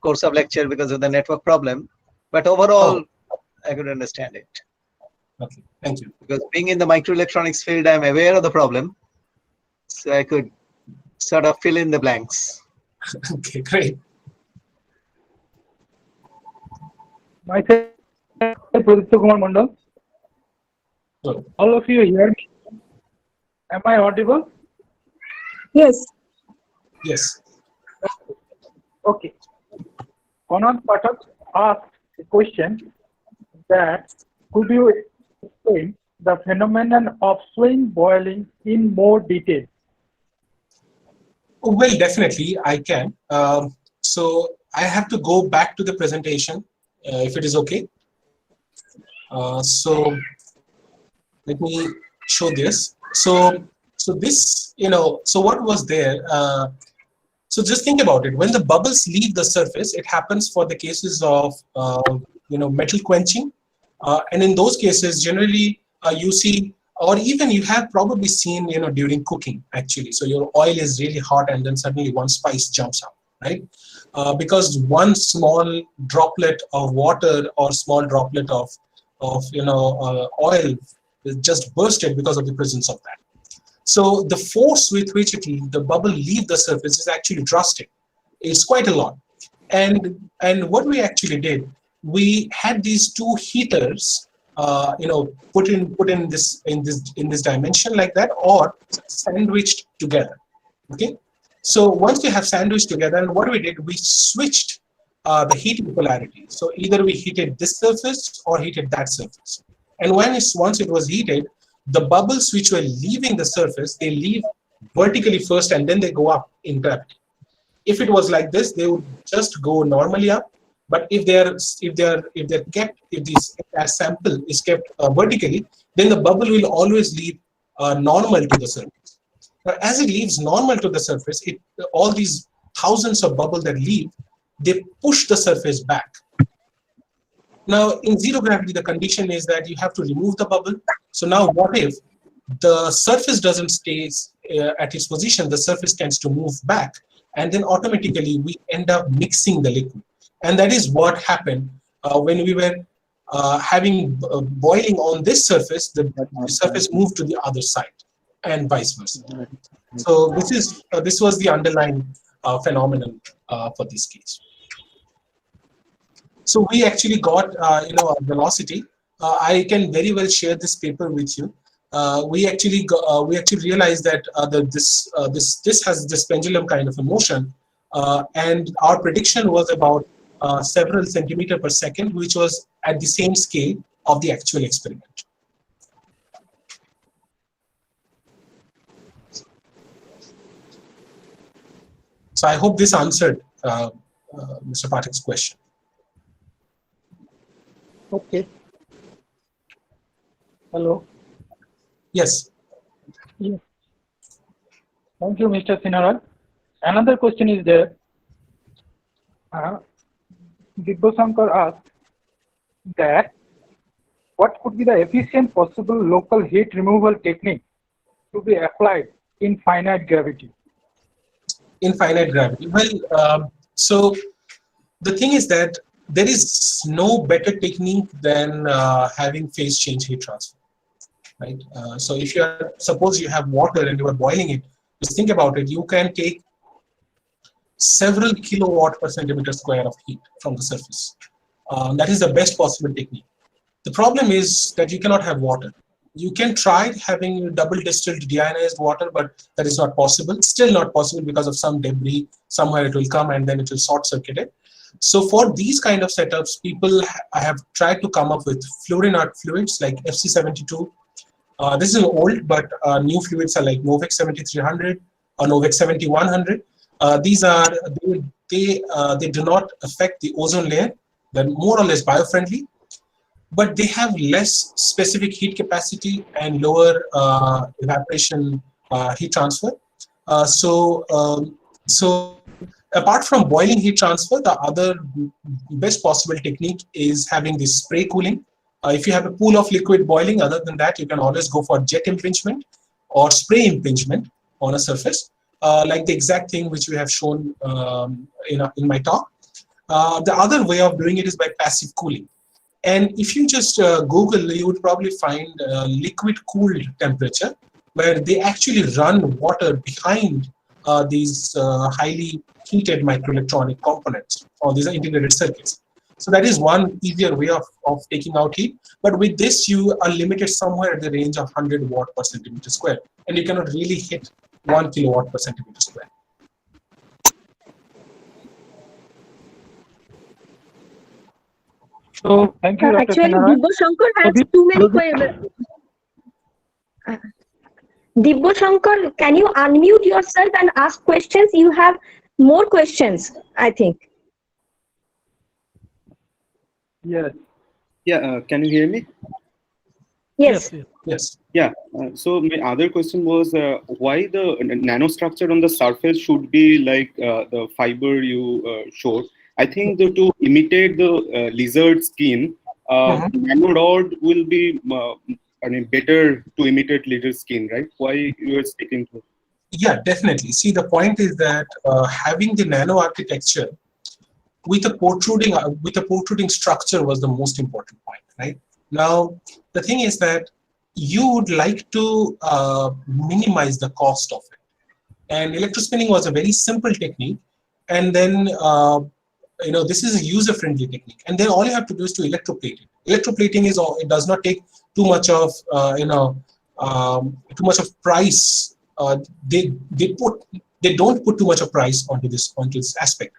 S5: course of lecture because of the network problem, but overall I could understand it.
S7: Okay, thank you.
S5: Because being in the microelectronics field, I'm aware of the problem, so I could sort of fill in the blanks.
S7: Okay, great.
S2: Myself, Pradipta Kumar Mondal.
S7: Good.
S2: All of you hear me? Am I audible?
S1: Yes.
S7: Yes.
S2: Okay. Konal Pathak asked a question that could you explain the phenomenon of swing boiling in more detail?
S7: Well, definitely I can. So I have to go back to the presentation, if it is okay. So let me show this. So this, so what was there? So just think about it. When the bubbles leave the surface, it happens for the cases of metal quenching, and in those cases, generally you see, or even you have probably seen, during cooking actually. So your oil is really hot, and then suddenly one spice jumps up, right? Because one small droplet of water or small droplet of oil just bursted because of the presence of that. So the force with which the bubble leave the surface is actually drastic. It's quite a lot. And what we actually did, we had these two heaters, put in this dimension like that, or sandwiched together. Okay. So once we have sandwiched together, and what we did, we switched the heating polarity. So either we heated this surface or heated that surface. And once it was heated, the bubbles which were leaving the surface, they leave vertically first and then they go up in gravity. If it was like this, they would just go normally up. But if their sample is kept vertically, then the bubble will always leave normal to the surface. Now, as it leaves normal to the surface, all these thousands of bubbles that leave, they push the surface back. Now, in zero gravity, the condition is that you have to remove the bubble. So now what if the surface doesn't stay at its position, the surface tends to move back, and then automatically we end up mixing the liquid. And that is what happened when we were having boiling on this surface, the surface moved to the other side, and vice versa. So this was the underlying phenomenon for this case. So we actually got a velocity. I can very well share this paper with you. We actually realized that this has this pendulum kind of a motion, and our prediction was about several centimeters per second, which was at the same scale of the actual experiment. So I hope this answered Mr. Pathak's question.
S8: Okay. Hello.
S7: Yes.
S8: Yes. Thank you, Mr. Sinha Ray. Another question is there. Dibbo Shankar asked that what could be the efficient possible local heat removal technique to be applied in finite gravity?
S7: In finite gravity. Well, so the thing is that there is no better technique than having phase change heat transfer, right? So if suppose you have water and you are boiling it, just think about it. You can take several kilowatt per centimeter square of heat from the surface. That is the best possible technique. The problem is that you cannot have water. You can try having double distilled deionized water, but that is not possible. Still not possible because of some debris. Somewhere it will come and then it will short circuit it. So for these kind of setups, people have tried to come up with fluorinert fluids like FC72. This is old, but new fluids are like Novec 7300 or Novec 7100. These are they do not affect the ozone layer. They're more or less bio-friendly, but they have less specific heat capacity and lower evaporation heat transfer. So apart from boiling heat transfer, the other best possible technique is having this spray cooling. If you have a pool of liquid boiling, other than that, you can always go for jet impingement or spray impingement on a surface, like the exact thing which we have shown in my talk. The other way of doing it is by passive cooling. And if you just Google, you would probably find liquid cooled temperature, where they actually run water behind these highly heated microelectronic components, or these are integrated circuits. So that is one easier way of taking out heat. But with this, you are limited somewhere at the range of 100 watt per centimeter square, and you cannot really hit 1 kilowatt per centimeter square.
S8: So thank you, Dr.
S1: Actually,
S8: Sinha Ray.
S1: Dibbo Shankar has too many questions. Dibbo Shankar, can you unmute yourself and ask questions? You have more questions, I think.
S8: Yes.
S10: Yeah, can you hear me?
S1: Yes.
S7: Yes.
S10: Yeah. So my other question was why the nanostructure on the surface should be like the fiber you showed. I think to imitate the lizard skin, nanorod will be better to imitate lizard skin, right? Why you are sticking to?
S7: Yeah, definitely. See, the point is that having the nano architecture with a protruding structure was the most important point, right? Now, the thing is that you would like to minimize the cost of it. And electrospinning was a very simple technique. And then, this is a user-friendly technique. And then all you have to do is to electroplate it. Electroplating is it does not take too much of too much of price. They don't put too much of price onto this aspect.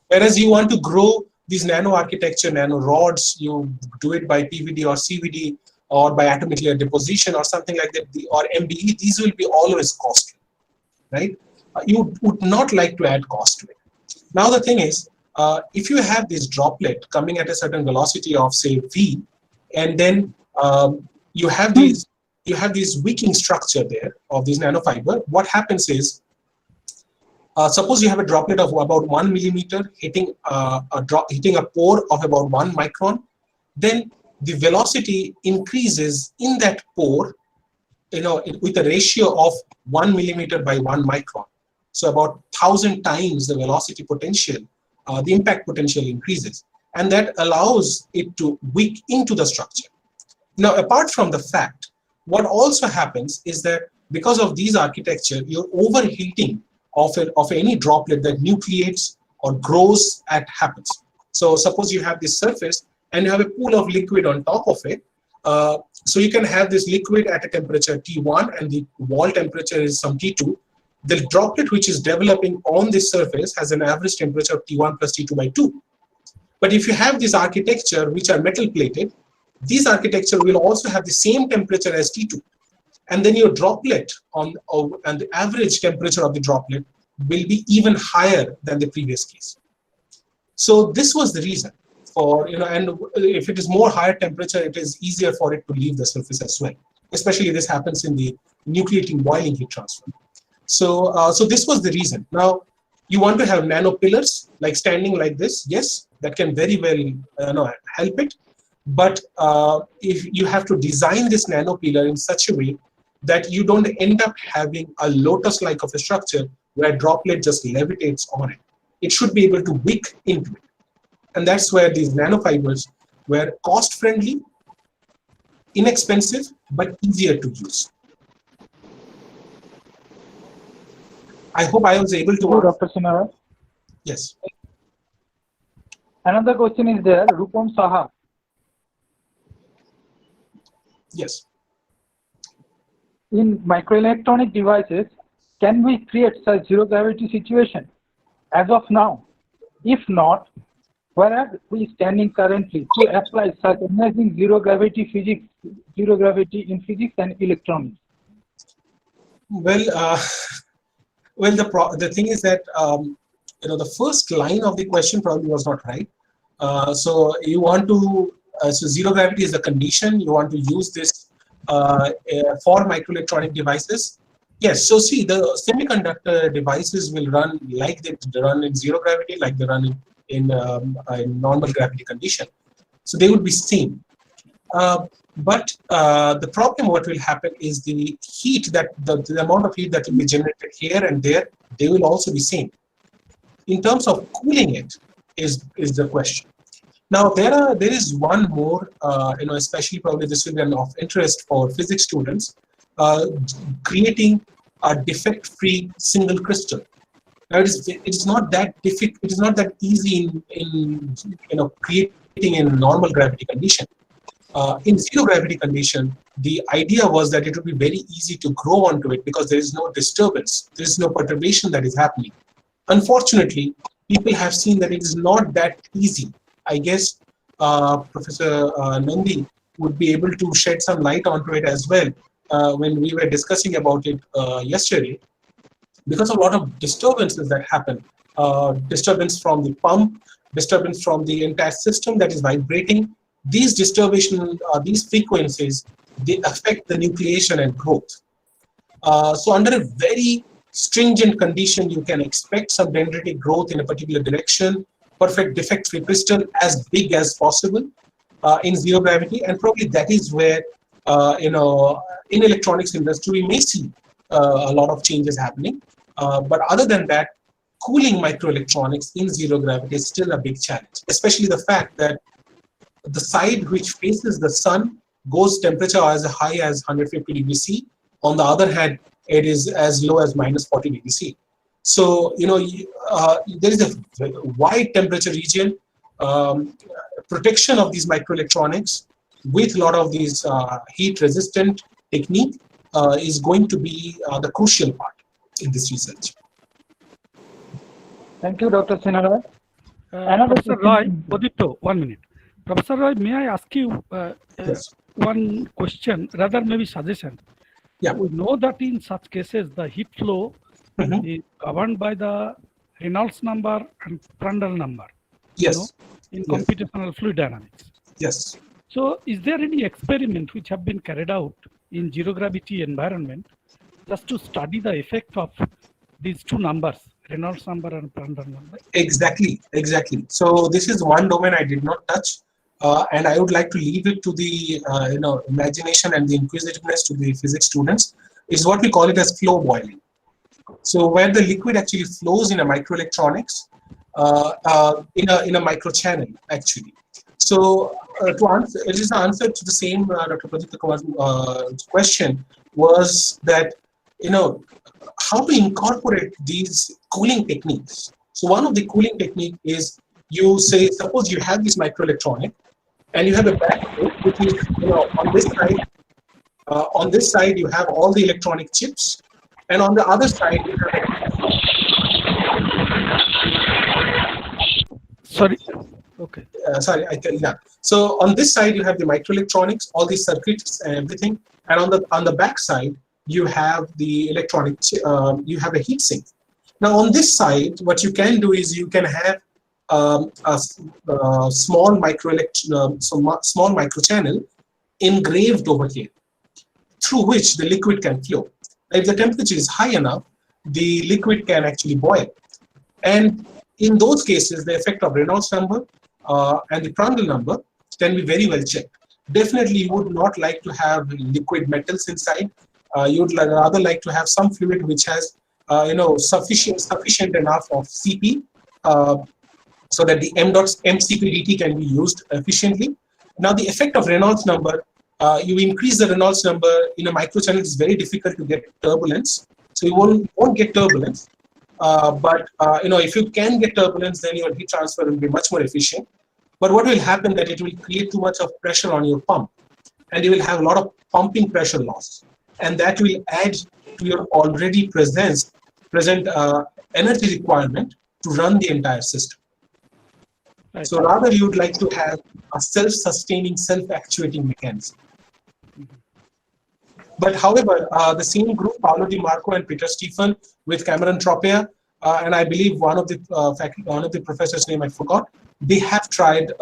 S7: Whereas you want to grow these nano architecture, nano rods, you do it by PVD or CVD or by atomic layer deposition or something like that, or MBE. These will be always costly, right? You would not like to add cost to it. Now the thing is, if you have this droplet coming at a certain velocity of say v, and then you have this wicking structure there of this nanofiber, what happens is, suppose you have a droplet of about 1 millimeter hitting hitting a pore of about 1 micron, then the velocity increases in that pore, with a ratio of 1 millimeter by 1 micron. So about 1,000 times the velocity potential, the impact potential increases, and that allows it to wick into the structure. Now, apart from the fact, what also happens is that because of these architecture, your overheating of any droplet that nucleates or grows happens. So suppose you have this surface and you have a pool of liquid on top of it. So you can have this liquid at a temperature T1 and the wall temperature is some T2. The droplet which is developing on this surface has an average temperature of T1 plus T2 by 2. But if you have this architecture which are metal plated, these architecture will also have the same temperature as T2. And then your droplet and the average temperature of the droplet will be even higher than the previous case. So this was the reason for, and if it is more higher temperature, it is easier for it to leave the surface as well. Especially this happens in the nucleating boiling heat transfer. So, so this was the reason. Now, you want to have nano pillars like standing like this. Yes, that can very well help it. But if you have to design this nano pillar in such a way that you don't end up having a lotus-like of a structure where droplet just levitates on it. It should be able to wick into it. And that's where these nanofibers were cost-friendly, inexpensive, but easier to use. I hope I was able to.
S8: Dr. Sinha Ray.
S7: Yes.
S8: Another question is there, Rupam Saha.
S7: Yes.
S8: In microelectronic devices, can we create such zero gravity situation as of now? If not, where are we standing currently to apply such amazing zero gravity in physics and electronics?
S7: Well, the thing is that the first line of the question probably was not right. So you want to so zero gravity is a condition. You want to use this for microelectronic devices. Yes. So see, the semiconductor devices will run like they run in zero gravity, like they run in normal gravity condition. So they would be same. But the problem, what will happen is the heat that the amount of heat that will be generated here and there, they will also be same. In terms of cooling it is the question. Now there is one more, especially probably this will be of interest for physics students, creating a defect-free single crystal. Now it's not that difficult. It is not that easy in creating in normal gravity condition. In zero gravity condition, the idea was that it would be very easy to grow onto it because there is no disturbance, there is no perturbation that is happening. Unfortunately, people have seen that it is not that easy. I guess Professor Mandi would be able to shed some light onto it as well when we were discussing about it yesterday. Because of a lot of disturbances that happen, disturbance from the pump, disturbance from the entire system that is vibrating, these disturbations, these frequencies, they affect the nucleation and growth. So under a very stringent condition, you can expect some dendritic growth in a particular direction, perfect defect-free crystal as big as possible in zero gravity, and probably that is where in electronics industry we may see a lot of changes happening. But other than that, cooling microelectronics in zero gravity is still a big challenge, especially the fact that the side which faces the sun goes temperature as high as 150 degrees C. On the other hand, it is as low as minus 40 degrees C. So, there is a wide temperature region. Protection of these microelectronics with a lot of these heat resistant technique is going to be the crucial part in this research.
S8: Thank you, Dr. Sinha Ray.
S2: Professor Roy, Odito, 1 minute. Professor Roy, may I ask you
S7: Yes.
S2: one question, rather maybe suggestion?
S7: Yeah.
S2: We know that in such cases, the heat flow is governed by the Reynolds number and Prandtl number.
S7: Yes.
S2: In
S7: Yes.
S2: computational fluid dynamics.
S7: Yes.
S2: So, is there any experiment which have been carried out in zero gravity environment just to study the effect of these two numbers, Reynolds number and Prandtl number?
S7: Exactly. So this is one domain I did not touch, and I would like to leave it to the imagination and the inquisitiveness to the physics students. Is what we call it as flow boiling. So where the liquid actually flows in a microelectronics in a microchannel actually. So to answer, it is the answer to the same Dr. Pradipta Kumar's question was that how to incorporate these cooling techniques. So one of the cooling technique is you say, suppose you have this microelectronic and you have a backplate which is on this side. On this side you have all the electronic chips, and on the other side you have
S2: Sorry. Okay.
S7: So on this side you have the microelectronics, all these circuits and everything, and on the back side you have the electronic. You have a heat sink. Now on this side, what you can do is you can have a small microchannel engraved over here, through which the liquid can flow. If the temperature is high enough, the liquid can actually boil. And in those cases, the effect of Reynolds number and the Prandtl number can be very well checked. Definitely, you would not like to have liquid metals inside. You would rather like to have some fluid which has sufficient enough of Cp so that the mCp dt can be used efficiently. Now, the effect of Reynolds number, you increase the Reynolds number in a microchannel, it's very difficult to get turbulence. So you won't get turbulence. But if you can get turbulence, then your heat transfer will be much more efficient. But what will happen that it will create too much of pressure on your pump, and you will have a lot of pumping pressure loss, and that will add to your already present energy requirement to run the entire system. Right. So rather you would like to have a self-sustaining, self-actuating mechanism. But however, the same group, Paolo Di Marco and Peter Stephen with Cameron Tropea, and I believe one of the professors' name I forgot, they have tried,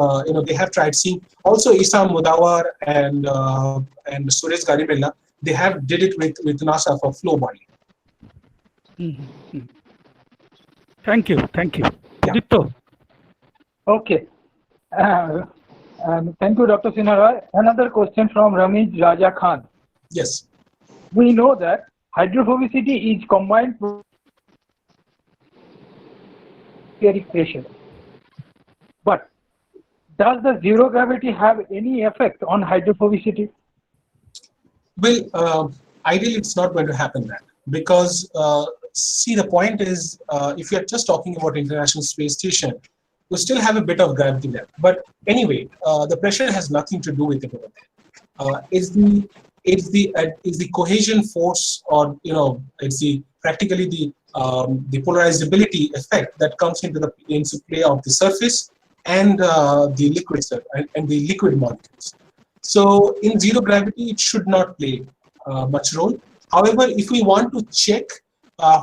S7: seeing also Isam Mudawar and Suresh Garibella, they did it with NASA for flow boiling.
S2: Mm-hmm. Thank you.
S7: Yeah.
S2: Dipto.
S8: Okay. Thank you, Dr. Sinha Ray. Another question from Ramesh Raja Khan.
S7: Yes.
S8: We know that hydrophobicity is combined with atmospheric pressure. But does the zero gravity have any effect on hydrophobicity?
S7: Well, ideally, it's not going to happen that because see, the point is, if you're just talking about International Space Station, you still have a bit of gravity there. But anyway, the pressure has nothing to do with it over there. It's the cohesion force, or it's practically the polarizability effect that comes into play of the surface and the liquid and the liquid molecules. So in zero gravity, it should not play much role. However, if we want to check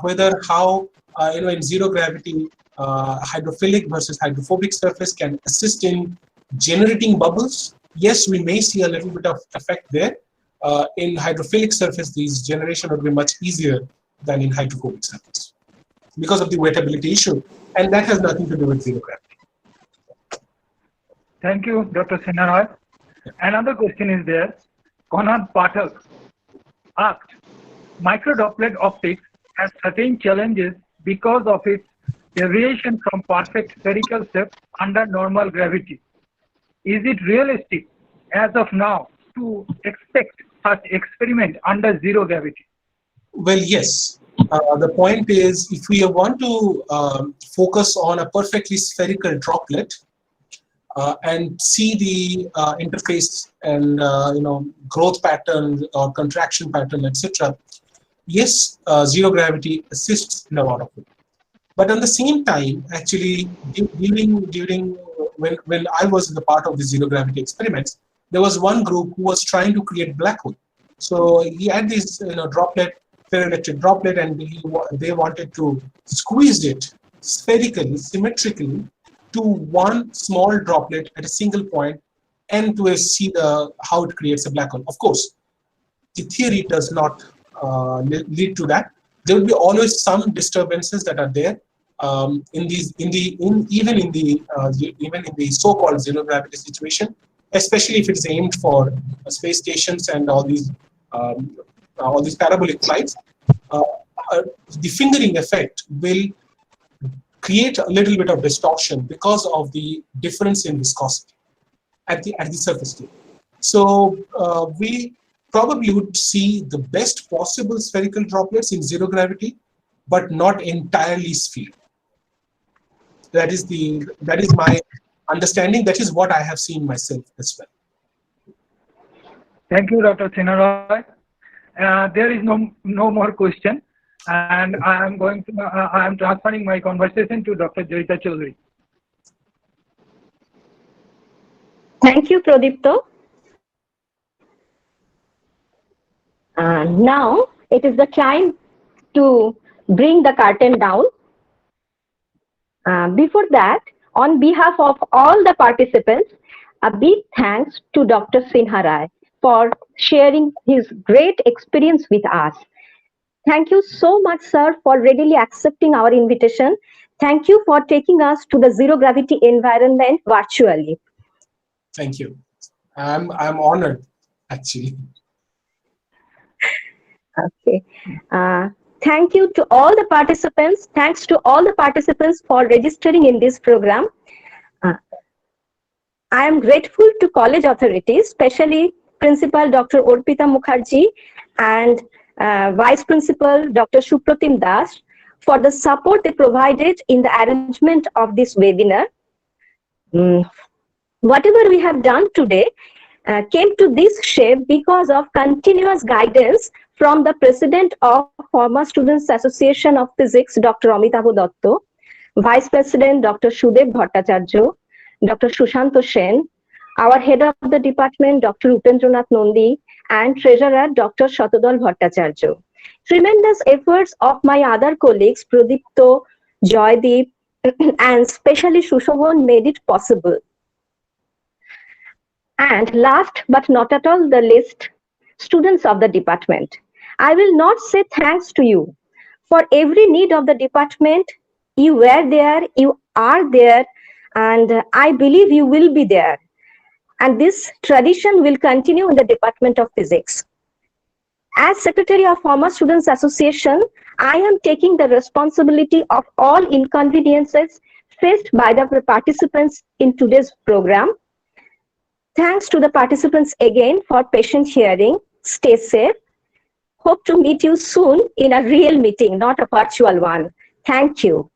S7: whether how in zero gravity hydrophilic versus hydrophobic surface can assist in generating bubbles, yes, we may see a little bit of effect there. In hydrophilic surface, these generation would be much easier than in hydrophobic surface because of the wettability issue, and that has nothing to do with zero gravity.
S8: Thank you, Dr. Sinha Ray. Another question is there. Konad Pathak asked, microdroplet optics has certain challenges because of its deviation from perfect spherical shape under normal gravity. Is it realistic as of now to expect such experiment under zero gravity?
S7: Well, yes. The point is, if we want to focus on a perfectly spherical droplet and see the interface and growth pattern or contraction pattern, etc., yes, zero gravity assists in a lot of it. But at the same time, actually, during when I was in the part of the zero gravity experiments, there was one group who was trying to create black hole. So he had this droplet, ferroelectric droplet, and they wanted to squeeze it spherically, symmetrically to one small droplet at a single point, and to see how it creates a black hole. Of course, the theory does not lead to that. There will be always some disturbances that are there even in the so-called zero gravity situation, especially if it's aimed for space stations and all these parabolic flights. The fingering effect will create a little bit of distortion because of the difference in viscosity at the surface state. So we probably would see the best possible spherical droplets in zero gravity, but not entirely sphere. That is my understanding. That is what I have seen myself as well.
S8: Thank you, Dr. Sinha Ray. There is no more question, and I am transferring my conversation to Dr. Joyita Chaudhary.
S1: Thank you, Pradipto. Now it is the time to bring the curtain down. Before that, on behalf of all the participants, a big thanks to Dr. Sinha Ray for sharing his great experience with us. Thank you so much, sir, for readily accepting our invitation. Thank you for taking us to the zero gravity environment virtually.
S7: Thank you. I'm honored, actually.
S1: Okay. Thank you to all the participants. Thanks to all the participants for registering in this program. I am grateful to college authorities, especially Principal Dr. Orpita Mukherjee and Vice Principal Dr. Supratim Das for the support they provided in the arrangement of this webinar. Whatever we have done today came to this shape because of continuous guidance from the President of Former Students Association of Physics, Dr. Amitabh Datto, Vice President Dr. Sudev Bhattacharya, Dr. Sushant Sen, our Head of the Department, Dr. Upendranath Nandi, and Treasurer, Dr. Shatodal Bhattacharya. Tremendous efforts of my other colleagues, Pradipto, Joydeep, and especially Sushobhan made it possible. And last but not at all the least, students of the department. I will not say thanks to you. For every need of the department, you were there, you are there, and I believe you will be there. And this tradition will continue in the Department of Physics. As Secretary of Former Students Association, I am taking the responsibility of all inconveniences faced by the participants in today's program. Thanks to the participants again for patient hearing. Stay safe. Hope to meet you soon in a real meeting, not a virtual one. Thank you.